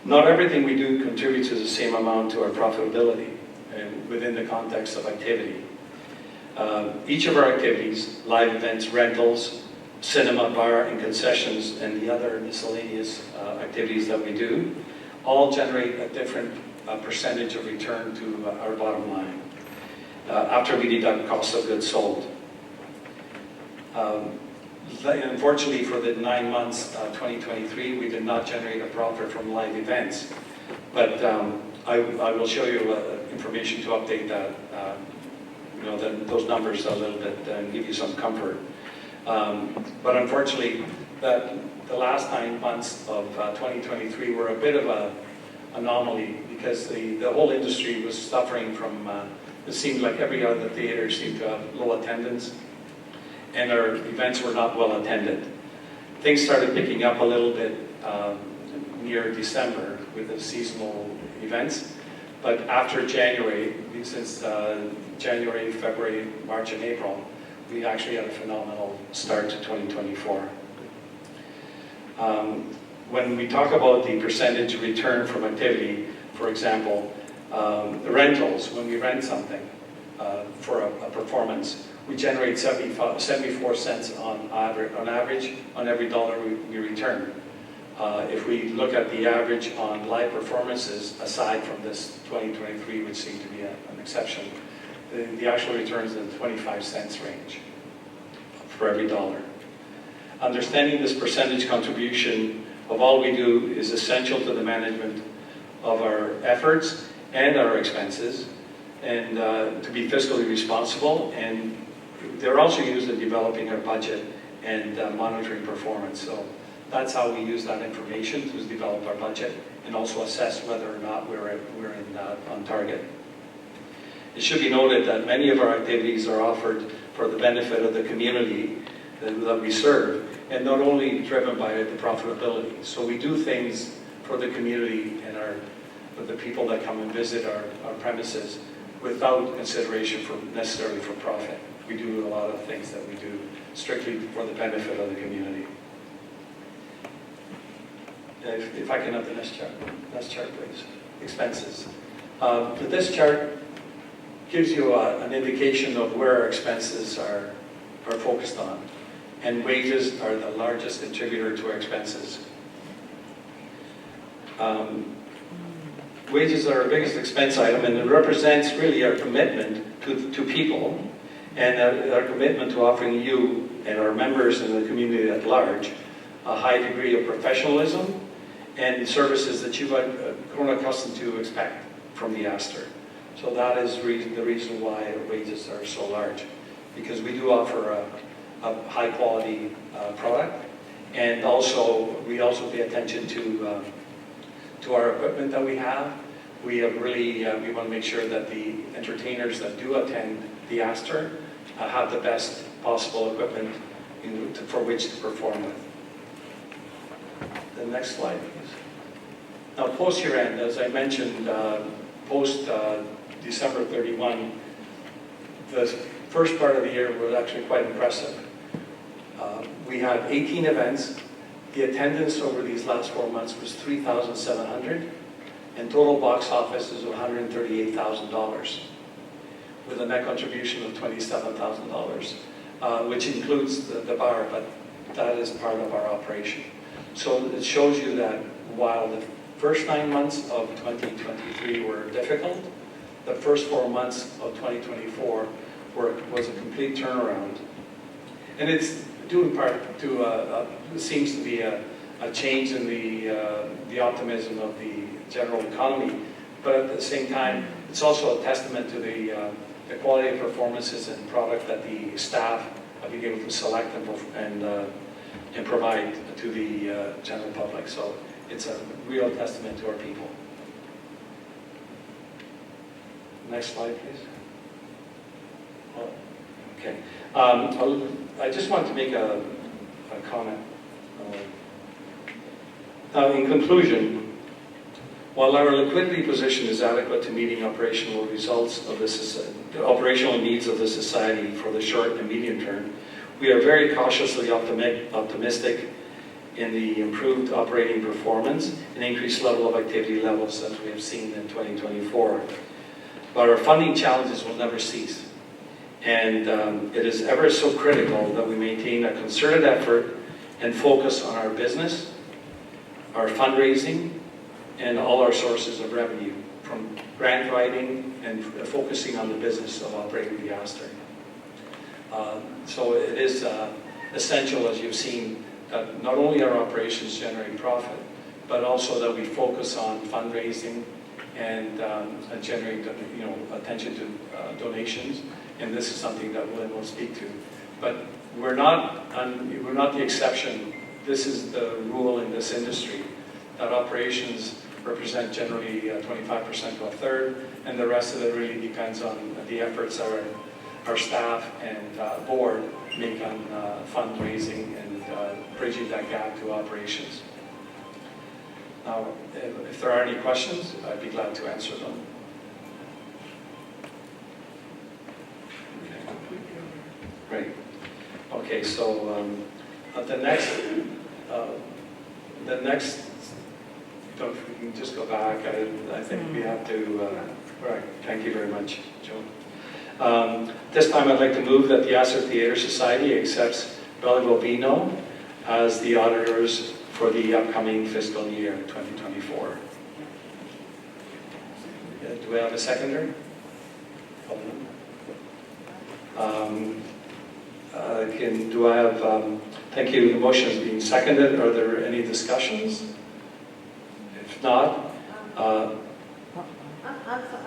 Speaker 3: Not everything we do contributes to the same amount to our profitability and within the context of activity. Each of our activities, live events, rentals, cinema, bar, and concessions, and the other miscellaneous activities that we do, all generate a different percentage of return to our bottom line after we deduct cost of goods sold. Unfortunately, for the 9 months 2023, we did not generate a profit from live events. But I will show you information to update that, those numbers a little bit and give you some comfort. But unfortunately, the last 9 months of 2023 were a bit of an anomaly because the whole industry was suffering from, it seemed like every other theater seemed to have low attendance, and our events were not well attended. Things started picking up a little bit near December with the seasonal events, but after January, since January, February, March, and April, we actually had a phenomenal start to 2024. When we talk about the percentage return from activity, for example, the rentals, when we rent something for a performance, we generate 74 cents on average on every dollar we return. If we look at the average on live performances, aside from this 2023, which seemed to be an exception, the actual return is in the 25 cents range for every dollar. Understanding this percentage contribution of all we do is essential to the management of our efforts and our expenses, and to be fiscally responsible, and they're also used in developing our budget and monitoring performance. So that's how we use that information to develop our budget and also assess whether or not we're on target. It should be noted that many of our activities are offered for the benefit of the community that we serve, and not only driven by the profitability. So we do things for the community and for the people that come and visit our premises without consideration necessarily for profit. We do a lot of things that we do strictly for the benefit of the community. If I can have the next chart, please. Expenses. This chart gives you an indication of where our expenses are focused on. And wages are the largest contributor to our expenses. Wages are our biggest expense item, and it represents really our commitment to people, and our commitment to offering you and our members in the community at large a high degree of professionalism and services that you've grown accustomed to expect from the Astor. So that is the reason why our wages are so large, because we do offer a high quality product, and we also pay attention to our equipment that we have. We want to make sure that the entertainers that do attend the Astor have the best possible equipment for which to perform with. The next slide, please. Now, post year end, as I mentioned, post December 31, the first part of the year was actually quite impressive. We had 18 events. The attendance over these last 4 months was 3,700, and total box office is $138,000, with a net contribution of $27,000, which includes the bar, but that is part of our operation. So it shows you that while the first 9 months of 2023 were difficult, the first 4 months of 2024 was a complete turnaround. And it's due in part to, it seems to be a change in the optimism of the general economy, but at the same time, it's also a testament to the quality of performances and product that the staff have been able to select and provide to the general public. So it's a real testament to our people. Next slide, please. Okay. I just want to make a comment. In conclusion, while our liquidity position is adequate to meeting operational results of the operational needs of the society for the short and medium term, we are very cautiously optimistic in the improved operating performance and increased level of activity levels that we have seen in 2024. But our funding challenges will never cease. And it is ever so critical that we maintain a concerted effort and focus on our business, our fundraising, and all our sources of revenue, from grant writing and focusing on the business of operating the Astor. So it is essential, as you've seen, that not only our operations generate profit, but also that we focus on fundraising and generate, attention to donations. And this is something that Lynn will speak to. But we're not the exception. This is the rule in this industry, that operations represent generally 25% to a third, and the rest of it really depends on the efforts our staff and board make on fundraising and bridging that gap to operations. Now, if there are any questions, I'd be glad to answer them. Okay. Great. Okay, so the next, don't, we can just go back. I think we have to, right, thank you very much, Joe. This time I'd like to move that the Astor Theatre Society accepts Bella Bovino as the auditors for the upcoming fiscal year, 2024. Do we have a seconder? Do I have, thank you, the motion is being seconded. Are there any discussions? If not,
Speaker 7: I'm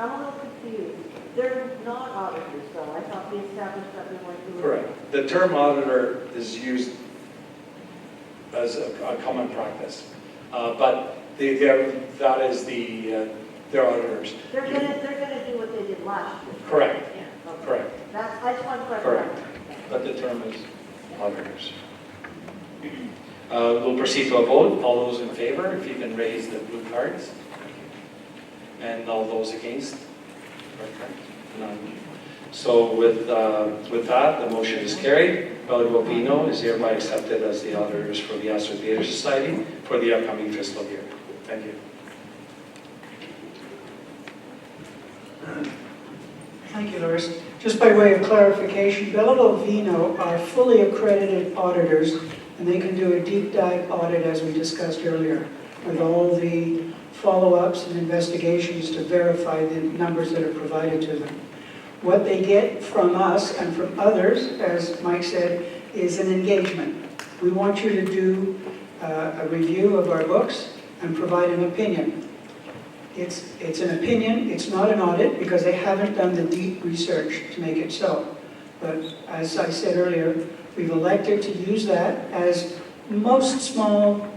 Speaker 7: a little confused. They're not auditors, though. I thought we established that we weren't doing.
Speaker 3: correct. The term auditor is used as a common practice, but that is their auditors.
Speaker 7: They're gonna do what they did last year.
Speaker 3: Correct.
Speaker 7: Yeah. Okay.
Speaker 3: Correct.
Speaker 7: I just want to clarify.
Speaker 3: Correct. But the term is auditors. We'll proceed to a vote. All those in favor, if you can raise the blue cards. And all those against? Perfect. None. So with that, the motion is carried. Bella Bovino is hereby accepted as the auditors for the Astor Theatre Society for the upcoming fiscal year. Thank you.
Speaker 1: Thank you, Loris. Just by way of clarification, Bella Bovino are fully accredited auditors, and they can do a deep dive audit, as we discussed earlier, with all the follow-ups and investigations to verify the numbers that are provided to them. What they get from us and from others, as Mike said, is an engagement. We want you to do a review of our books and provide an opinion. It's an opinion, it's not an audit, because they haven't done the deep research to make it so. But as I said earlier, we've elected to use that as most small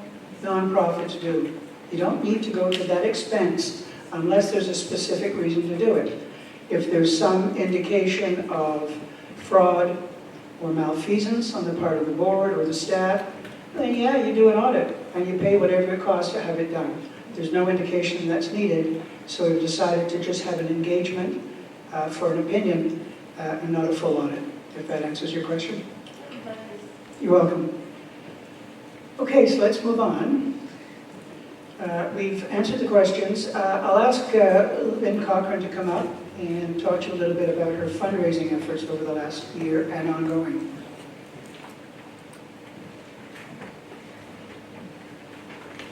Speaker 1: nonprofits do. You don't need to go to that expense unless there's a specific reason to do it. If there's some indication of fraud or malfeasance on the part of the board or the staff, then yeah, you do an audit and you pay whatever it costs to have it done. There's no indication that's needed, so we've decided to just have an engagement for an opinion and not a full audit, if that answers your question. You're welcome. Okay, so let's move on. We've answered the questions. I'll ask Lynn Cochran to come up and talk to you a little bit about her fundraising efforts over the last year and ongoing.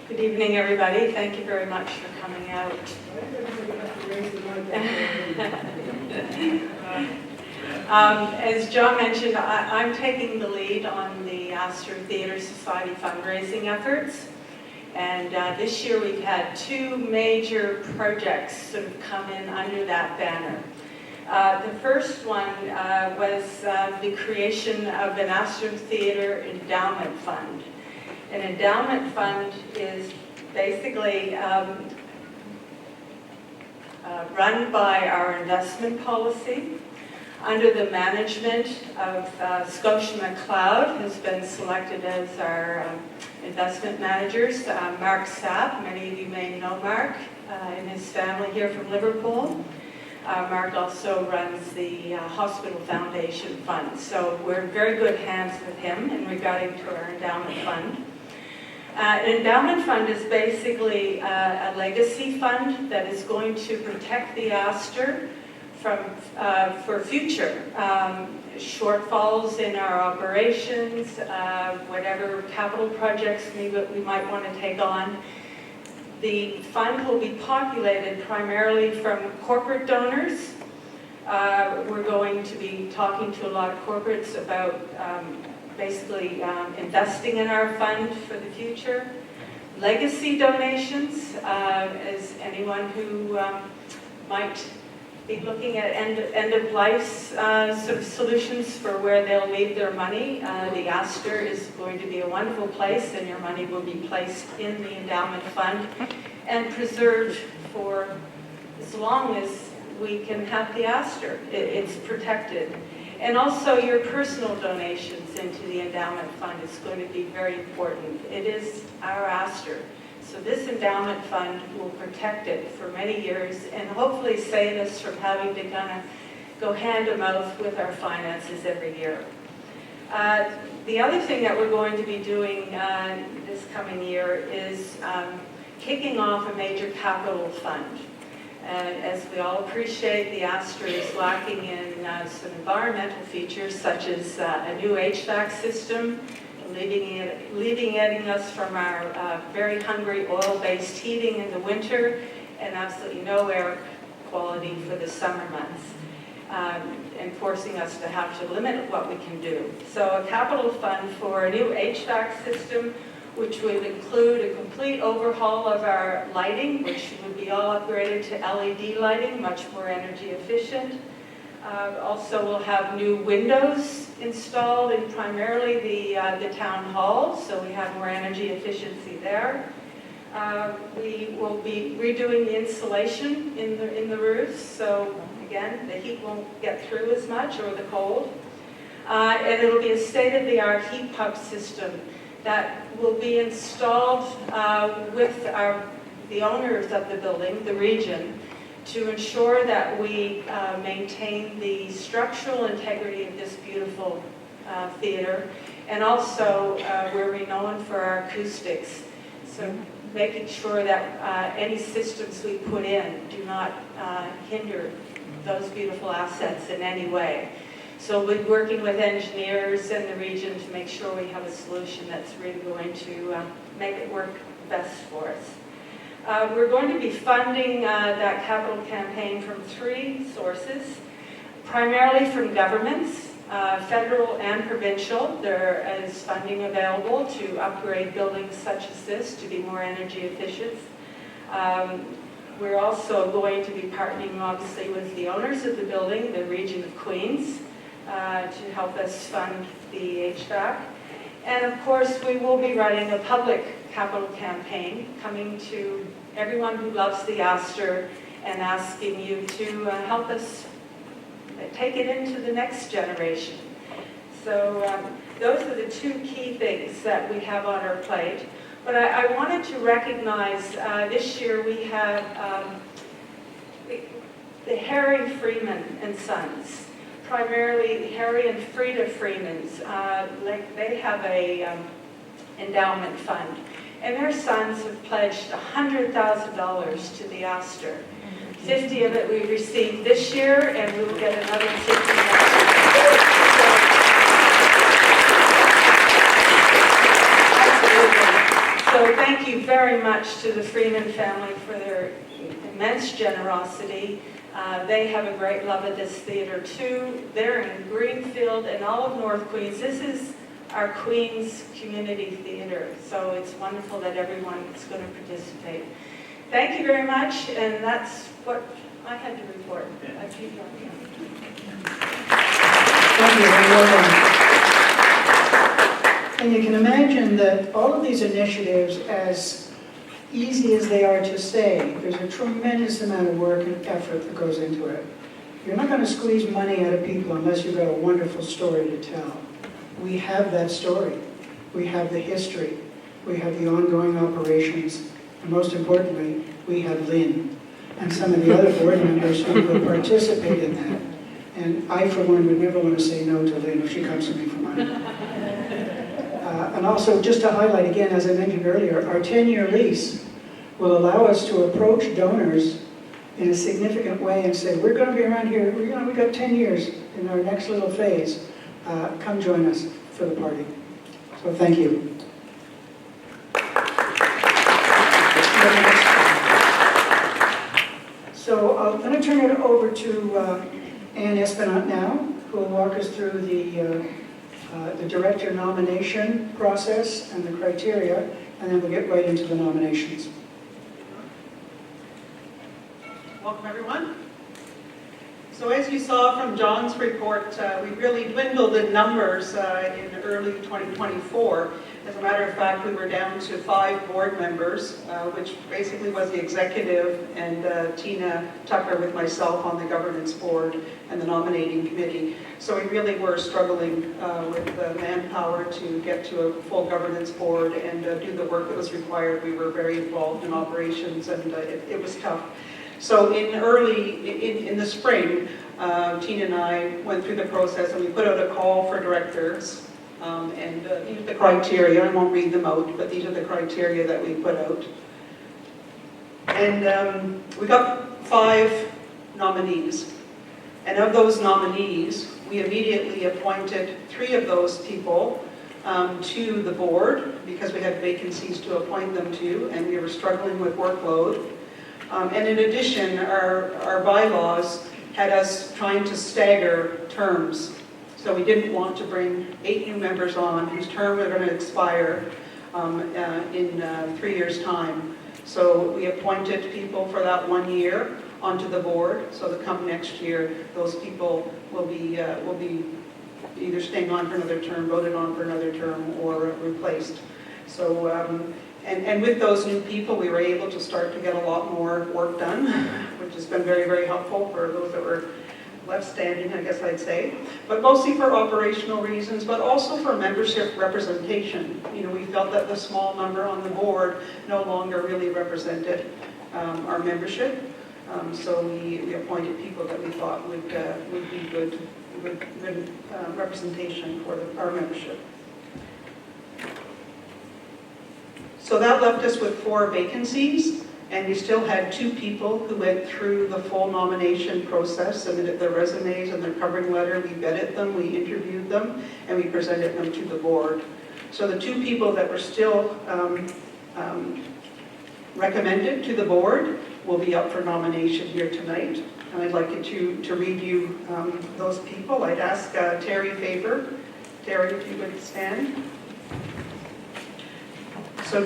Speaker 8: Good evening, everybody. Thank you very much for coming out. As John mentioned, I'm taking the lead on the Astor Theatre Society fundraising efforts. And this year we've had two major projects sort of come in under that banner. The first one was the creation of an Astor Theatre Endowment Fund. An endowment fund is basically run by our investment policy under the management of Scotia McLeod, who's been selected as our investment managers. Mark Sapp, many of you may know Mark, and his family here from Liverpool. Mark also runs the Hospital Foundation Fund. So we're in very good hands with him in regarding to our endowment fund. An endowment fund is basically a legacy fund that is going to protect the Astor for future shortfalls in our operations, whatever capital projects we might want to take on. The fund will be populated primarily from corporate donors. We're going to be talking to a lot of corporates about basically investing in our fund for the future. Legacy donations, as anyone who might be looking at end-of-life sort of solutions for where they'll leave their money. The Astor is going to be a wonderful place, and your money will be placed in the endowment fund and preserved for as long as we can have the Astor. It's protected. And also your personal donations into the endowment fund is going to be very important. It is our Astor. So this endowment fund will protect it for many years and hopefully save us from having to kind of go hand to mouth with our finances every year. The other thing that we're going to be doing this coming year is kicking off a major capital fund. As we all appreciate, the Astor is lacking in some environmental features such as a new HVAC system, alleviating us from our very hungry oil-based heating in the winter and absolutely no air quality for the summer months, and forcing us to have to limit what we can do. So a capital fund for a new HVAC system, which would include a complete overhaul of our lighting, which would be all upgraded to LED lighting, much more energy efficient. Also, we'll have new windows installed in primarily the town hall, so we have more energy efficiency there. We will be redoing the insulation in the roofs, so again, the heat won't get through as much, or the cold. And it'll be a state-of-the-art heat pump system that will be installed with the owners of the building, the region, to ensure that we maintain the structural integrity of this beautiful theater. And also, we're renowned for our acoustics. So making sure that any systems we put in do not hinder those beautiful assets in any way. So we're working with engineers in the region to make sure we have a solution that's really going to make it work best for us. We're going to be funding that capital campaign from 3 sources, primarily from governments, federal and provincial. There is funding available to upgrade buildings such as this to be more energy efficient. We're also going to be partnering, obviously, with the owners of the building, the region of Queens, to help us fund the HVAC. And of course, we will be running a public capital campaign, coming to everyone who loves the Astor and asking you to help us take it into the next generation. So those are the 2 key things that we have on our plate. But I wanted to recognize this year we have the Harry Freeman and Sons. Primarily Harry and Frida Freemans, they have a endowment fund, and their sons have pledged $100,000 to the Astor. 50 of it we received this year, and we will get another 50 next year. Absolutely. So thank you very much to the Freeman family for their immense generosity. They have a great love of this theater too. They're in Greenfield and all of North Queens. This is our Queens Community Theater, so it's wonderful that everyone is going to participate. Thank you very much, and that's what I had to report.
Speaker 1: Thank you, very well done. And you can imagine that all of these initiatives, as easy as they are to say, there's a tremendous amount of work and effort that goes into it. You're not going to squeeze money out of people unless you've got a wonderful story to tell. We have that story. We have the history. We have the ongoing operations. And most importantly, we have Lynn and some of the other board members who will participate in that. And I, for one, would never want to say no to Lynn if she comes to me for money. And also, just to highlight again, as I mentioned earlier, our 10-year lease will allow us to approach donors in a significant way and say, we're going to be around here, we've got 10 years in our next little phase. Come join us for the party. So thank you. So I'm going to turn it over to Ann Espinant now, who will walk us through the the director nomination process and the criteria, and then we'll get right into the nominations.
Speaker 2: Welcome, everyone. So as you saw from John's report, we really dwindled in numbers in early 2024. As a matter of fact, we were down to 5 board members, which basically was the executive and Tina Tucker with myself on the governance board and the nominating committee. So we really were struggling with manpower to get to a full governance board and do the work that was required. We were very involved in operations, and it was tough. So in the spring, Tina and I went through the process and we put out a call for directors. These are the criteria. I won't read them out, but these are the criteria that we put out. And we got 5 nominees. And of those nominees, we immediately appointed 3 of those people to the board because we had vacancies to appoint them to, and we were struggling with workload. And in addition, our bylaws had us trying to stagger terms. So we didn't want to bring 8 new members on whose term are going to expire in 3 years' time. So we appointed people for that 1 year onto the board, so that come next year, those people will be either staying on for another term, voted on for another term, or replaced. So, and with those new people, we were able to start to get a lot more work done, which has been very, very helpful for those that were left standing, I guess I'd say, but mostly for operational reasons, but also for membership representation. You know, we felt that the small number on the board no longer really represented our membership, so we appointed people that we thought would be good representation for our membership. So that left us with 4 vacancies. And we still had 2 people who went through the full nomination process, submitted their resumes and their covering letter. We vetted them, we interviewed them, and we presented them to the board. So the 2 people that were still recommended to the board will be up for nomination here tonight. And I'd like to read you those people. I'd ask Terry Faber. Terry, if you would stand. So.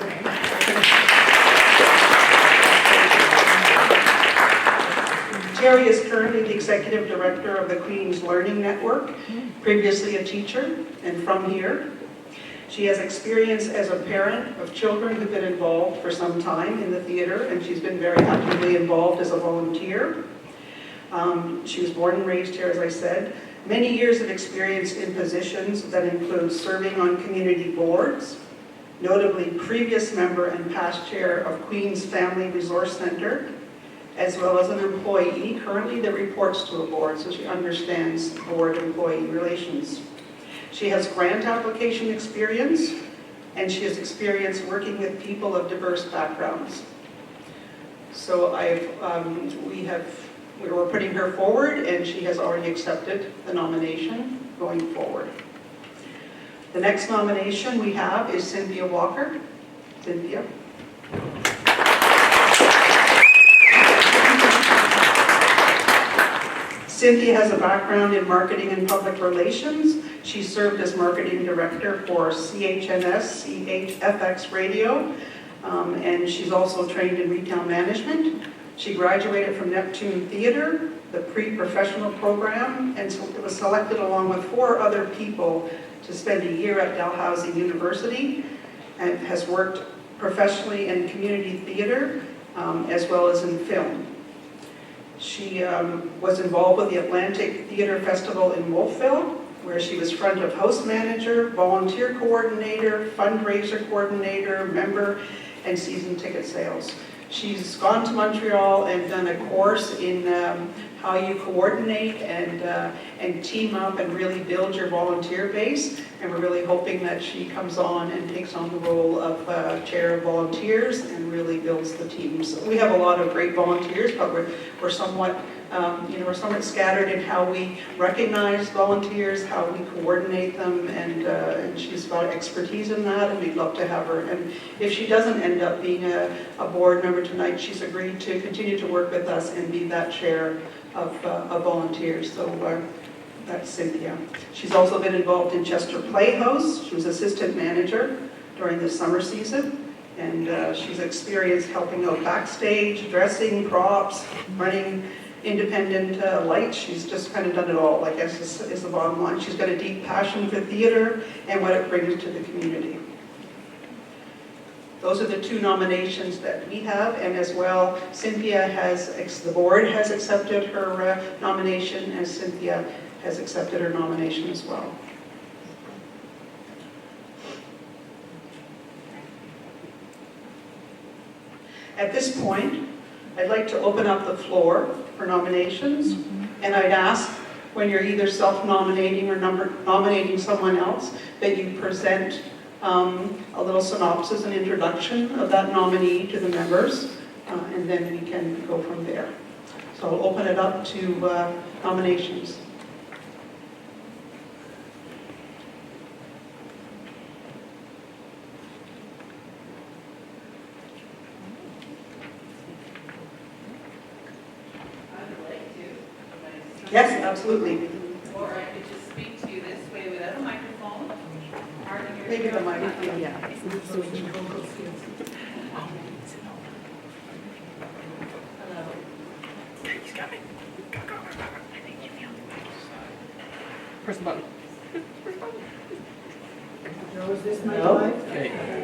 Speaker 2: Terry is currently the Executive Director of the Queen's Learning Network, previously a teacher, and from here. She has experience as a parent of children who've been involved for some time in the theater, and she's been very actively involved as a volunteer. She was born and raised here, as I said. Many years of experience in positions that include serving on community boards, notably previous member and past chair of Queen's Family Resource Center, as well as an employee currently that reports to a board, so she understands board-employee relations. She has grant application experience, and she has experience working with people of diverse backgrounds. So we're putting her forward, and she has already accepted the nomination going forward. The next nomination we have is Cynthia Walker. Cynthia. Cynthia has a background in marketing and public relations. She served as marketing director for CHNS, CHFX Radio, and she's also trained in retail management. She graduated from Neptune Theater, the pre-professional program, and was selected along with 4 other people to spend a year at Dalhousie University, and has worked professionally in community theater as well as in film. She was involved with the Atlantic Theater Festival in Wolfville, where she was front of house manager, volunteer coordinator, fundraiser coordinator, member, and season ticket sales. She's gone to Montreal and done a course in how you coordinate and team up and really build your volunteer base. And we're really hoping that she comes on and takes on the role of chair of volunteers and really builds the teams. We have a lot of great volunteers, but we're somewhat we're somewhat scattered in how we recognize volunteers, how we coordinate them, and she's got expertise in that, and we'd love to have her. And if she doesn't end up being a board member tonight, she's agreed to continue to work with us and be that chair of volunteers. So That's Cynthia. She's also been involved in Chester Playhouse. She was assistant manager during the summer season, and she's experienced helping out backstage, dressing, props, running independent lights. She's just kind of done it all, I guess is the bottom line. She's got a deep passion for theater and what it brings to the community. Those are the two nominations that we have, and as well, Cynthia the board has accepted her nomination, and Cynthia has accepted her nomination as well. At this point, I'd like to open up the floor for nominations, and I'd ask when you're either self-nominating or nominating someone else that you present a little synopsis and introduction of that nominee to the members, and then we can go from there. So I'll open it up to nominations. Yes, absolutely.
Speaker 5: Or I could just speak to you this way without a microphone.
Speaker 2: Maybe the microphone.
Speaker 7: Yeah.
Speaker 5: Hello.
Speaker 9: Press the button.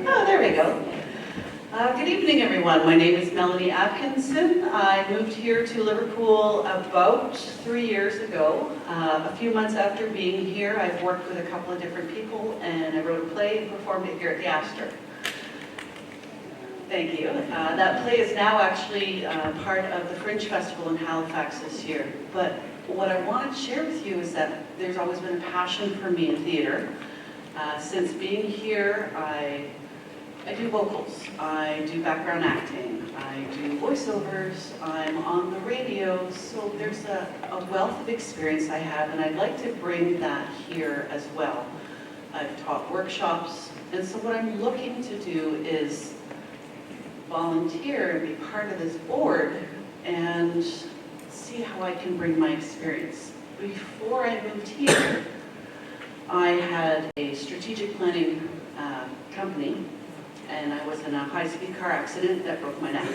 Speaker 10: Oh, there we go. Good evening, everyone. My name is Melanie Atkinson. I moved here to Liverpool about 3 years ago. A few months after being here, I've worked with a couple of different people, and I wrote a play and performed it here at the Astor. Thank you. That play is now actually part of the Fringe Festival in Halifax this year. But what I wanted to share with you is that there's always been a passion for me in theater. Since being here, I do vocals, I do background acting, I do voiceovers, I'm on the radio, so there's a wealth of experience I have, and I'd like to bring that here as well. I've taught workshops, and so what I'm looking to do is volunteer and be part of this board and see how I can bring my experience. Before I moved here, I had a strategic planning company, and I was in a high-speed car accident that broke my neck.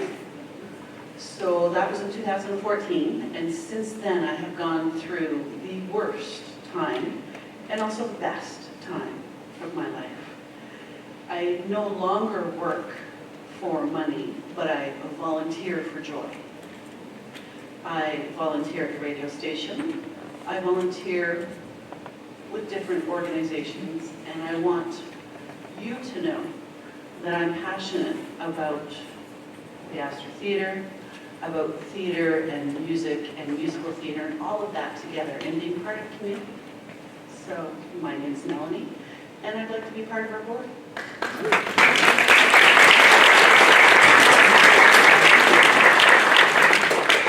Speaker 10: So that was in 2014, and since then I have gone through the worst time and also the best time of my life. I no longer work for money, but I volunteer for joy. I volunteer at the radio station. I volunteer with different organizations, and I want you to know that I'm passionate about the Astor Theatre, about theater and music and musical theater and all of that together and being part of the community. So my name's Melanie, and I'd like to be part of our board.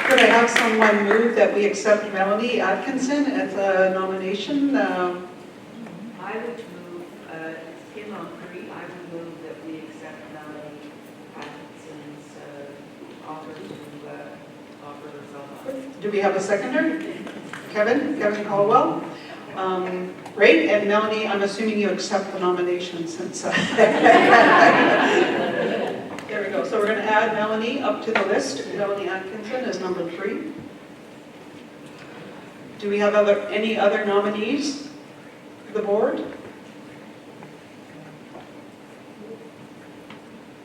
Speaker 2: Could I have someone move that we accept Melanie Atkinson as a nomination?
Speaker 11: I would move, Kim Humphrey, I would move that we accept Melanie Atkinson's offer to offer herself up.
Speaker 2: Do we have a seconder? Kevin Caldwell. Great, and Melanie, I'm assuming you accept the nomination since... There we go. So we're going to add Melanie up to the list. Melanie Atkinson is number 3. Do we have any other nominees for the board?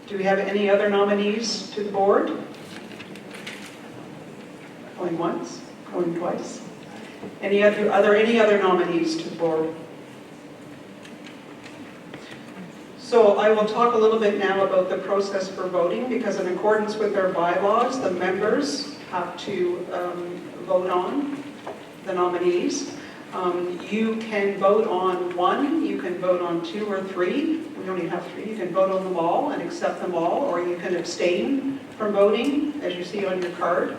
Speaker 2: Do we have any other nominees to the board? Going once, going twice. Are there any other nominees to the board? So I will talk a little bit now about the process for voting, because in accordance with our bylaws, the members have to vote on the nominees. You can vote on 1, you can vote on 2 or 3. We only have 3. You can vote on them all and accept them all, or you can abstain from voting, as you see on your card.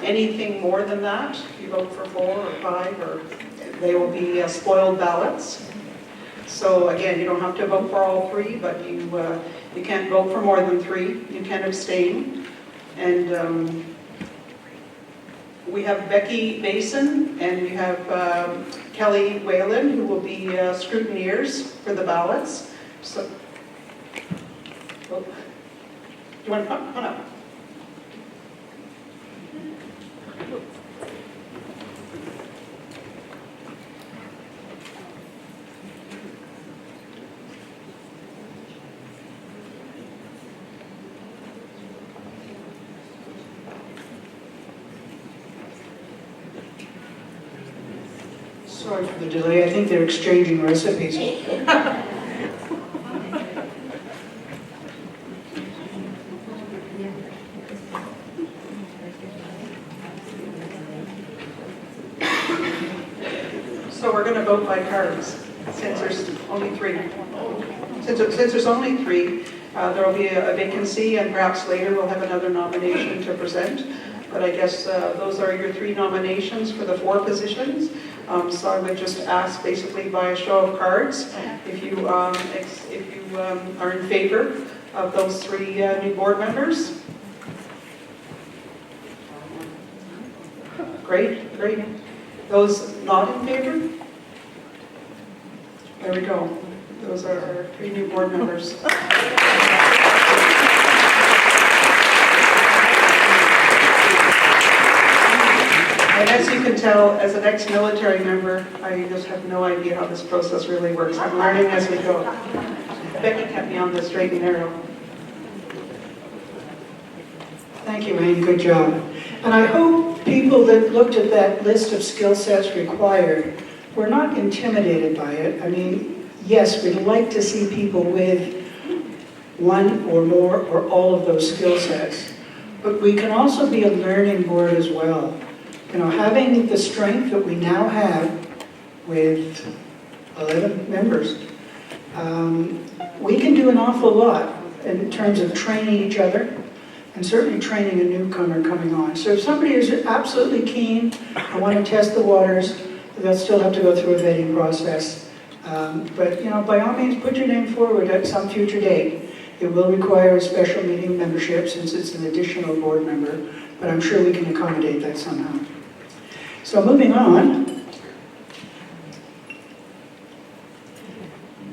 Speaker 2: Anything more than that, if you vote for 4 or 5, or they will be spoiled ballots. So again, you don't have to vote for all 3, but you can't vote for more than 3. You can abstain. And We have Becky Mason and we have Kelly Whalen, who will be scrutineers for the ballots. So, do you want to come up?
Speaker 1: Sorry for the delay, I think they're exchanging recipes.
Speaker 2: So we're going to vote by cards, since there's only three. Since there's only three, there will be a vacancy, and perhaps later we'll have another nomination to present. But I guess those are your three nominations for the 4 positions. So I would just ask, basically by a show of cards, if you are in favor of those 3 new board members. Great, great. Those not in favor? There we go. Those are our 3 new board members. And as you can tell, as an ex-military member, I just have no idea how this process really works. I'm learning as we go. Becky kept me on the straight and narrow.
Speaker 1: Thank you, Wayne, good job. And I hope people that looked at that list of skill sets required were not intimidated by it. I mean, yes, we'd like to see people with 1 or more or all of those skill sets, but we can also be a learning board as well. You know, having the strength that we now have with 11 members, we can do an awful lot in terms of training each other and certainly training a newcomer coming on. So if somebody is absolutely keen and want to test the waters, they'll still have to go through a vetting process. But, you know, by all means, put your name forward at some future date. It will require a special meeting membership since it's an additional board member, but I'm sure we can accommodate that somehow. So moving on,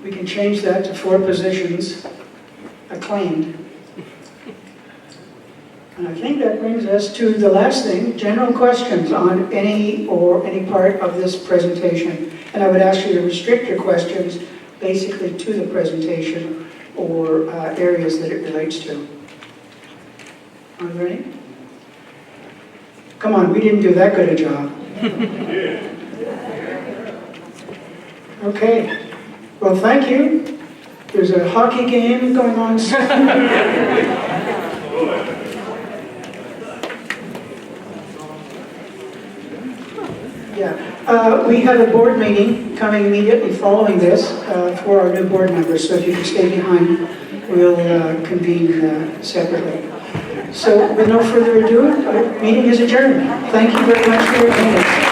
Speaker 1: we can change that to 4 positions acclaimed. And I think that brings us to the last thing, general questions on any part of this presentation. And I would ask you to restrict your questions basically to the presentation or areas that it relates to. Are you ready? Come on, we didn't do that good a job. Okay, well, thank you. There's a hockey game going on. Yeah, we have a board meeting coming immediately following this for our new board members, so if you can stay behind, we'll convene separately. So with no further ado, our meeting is adjourned. Thank you very much for your attendance.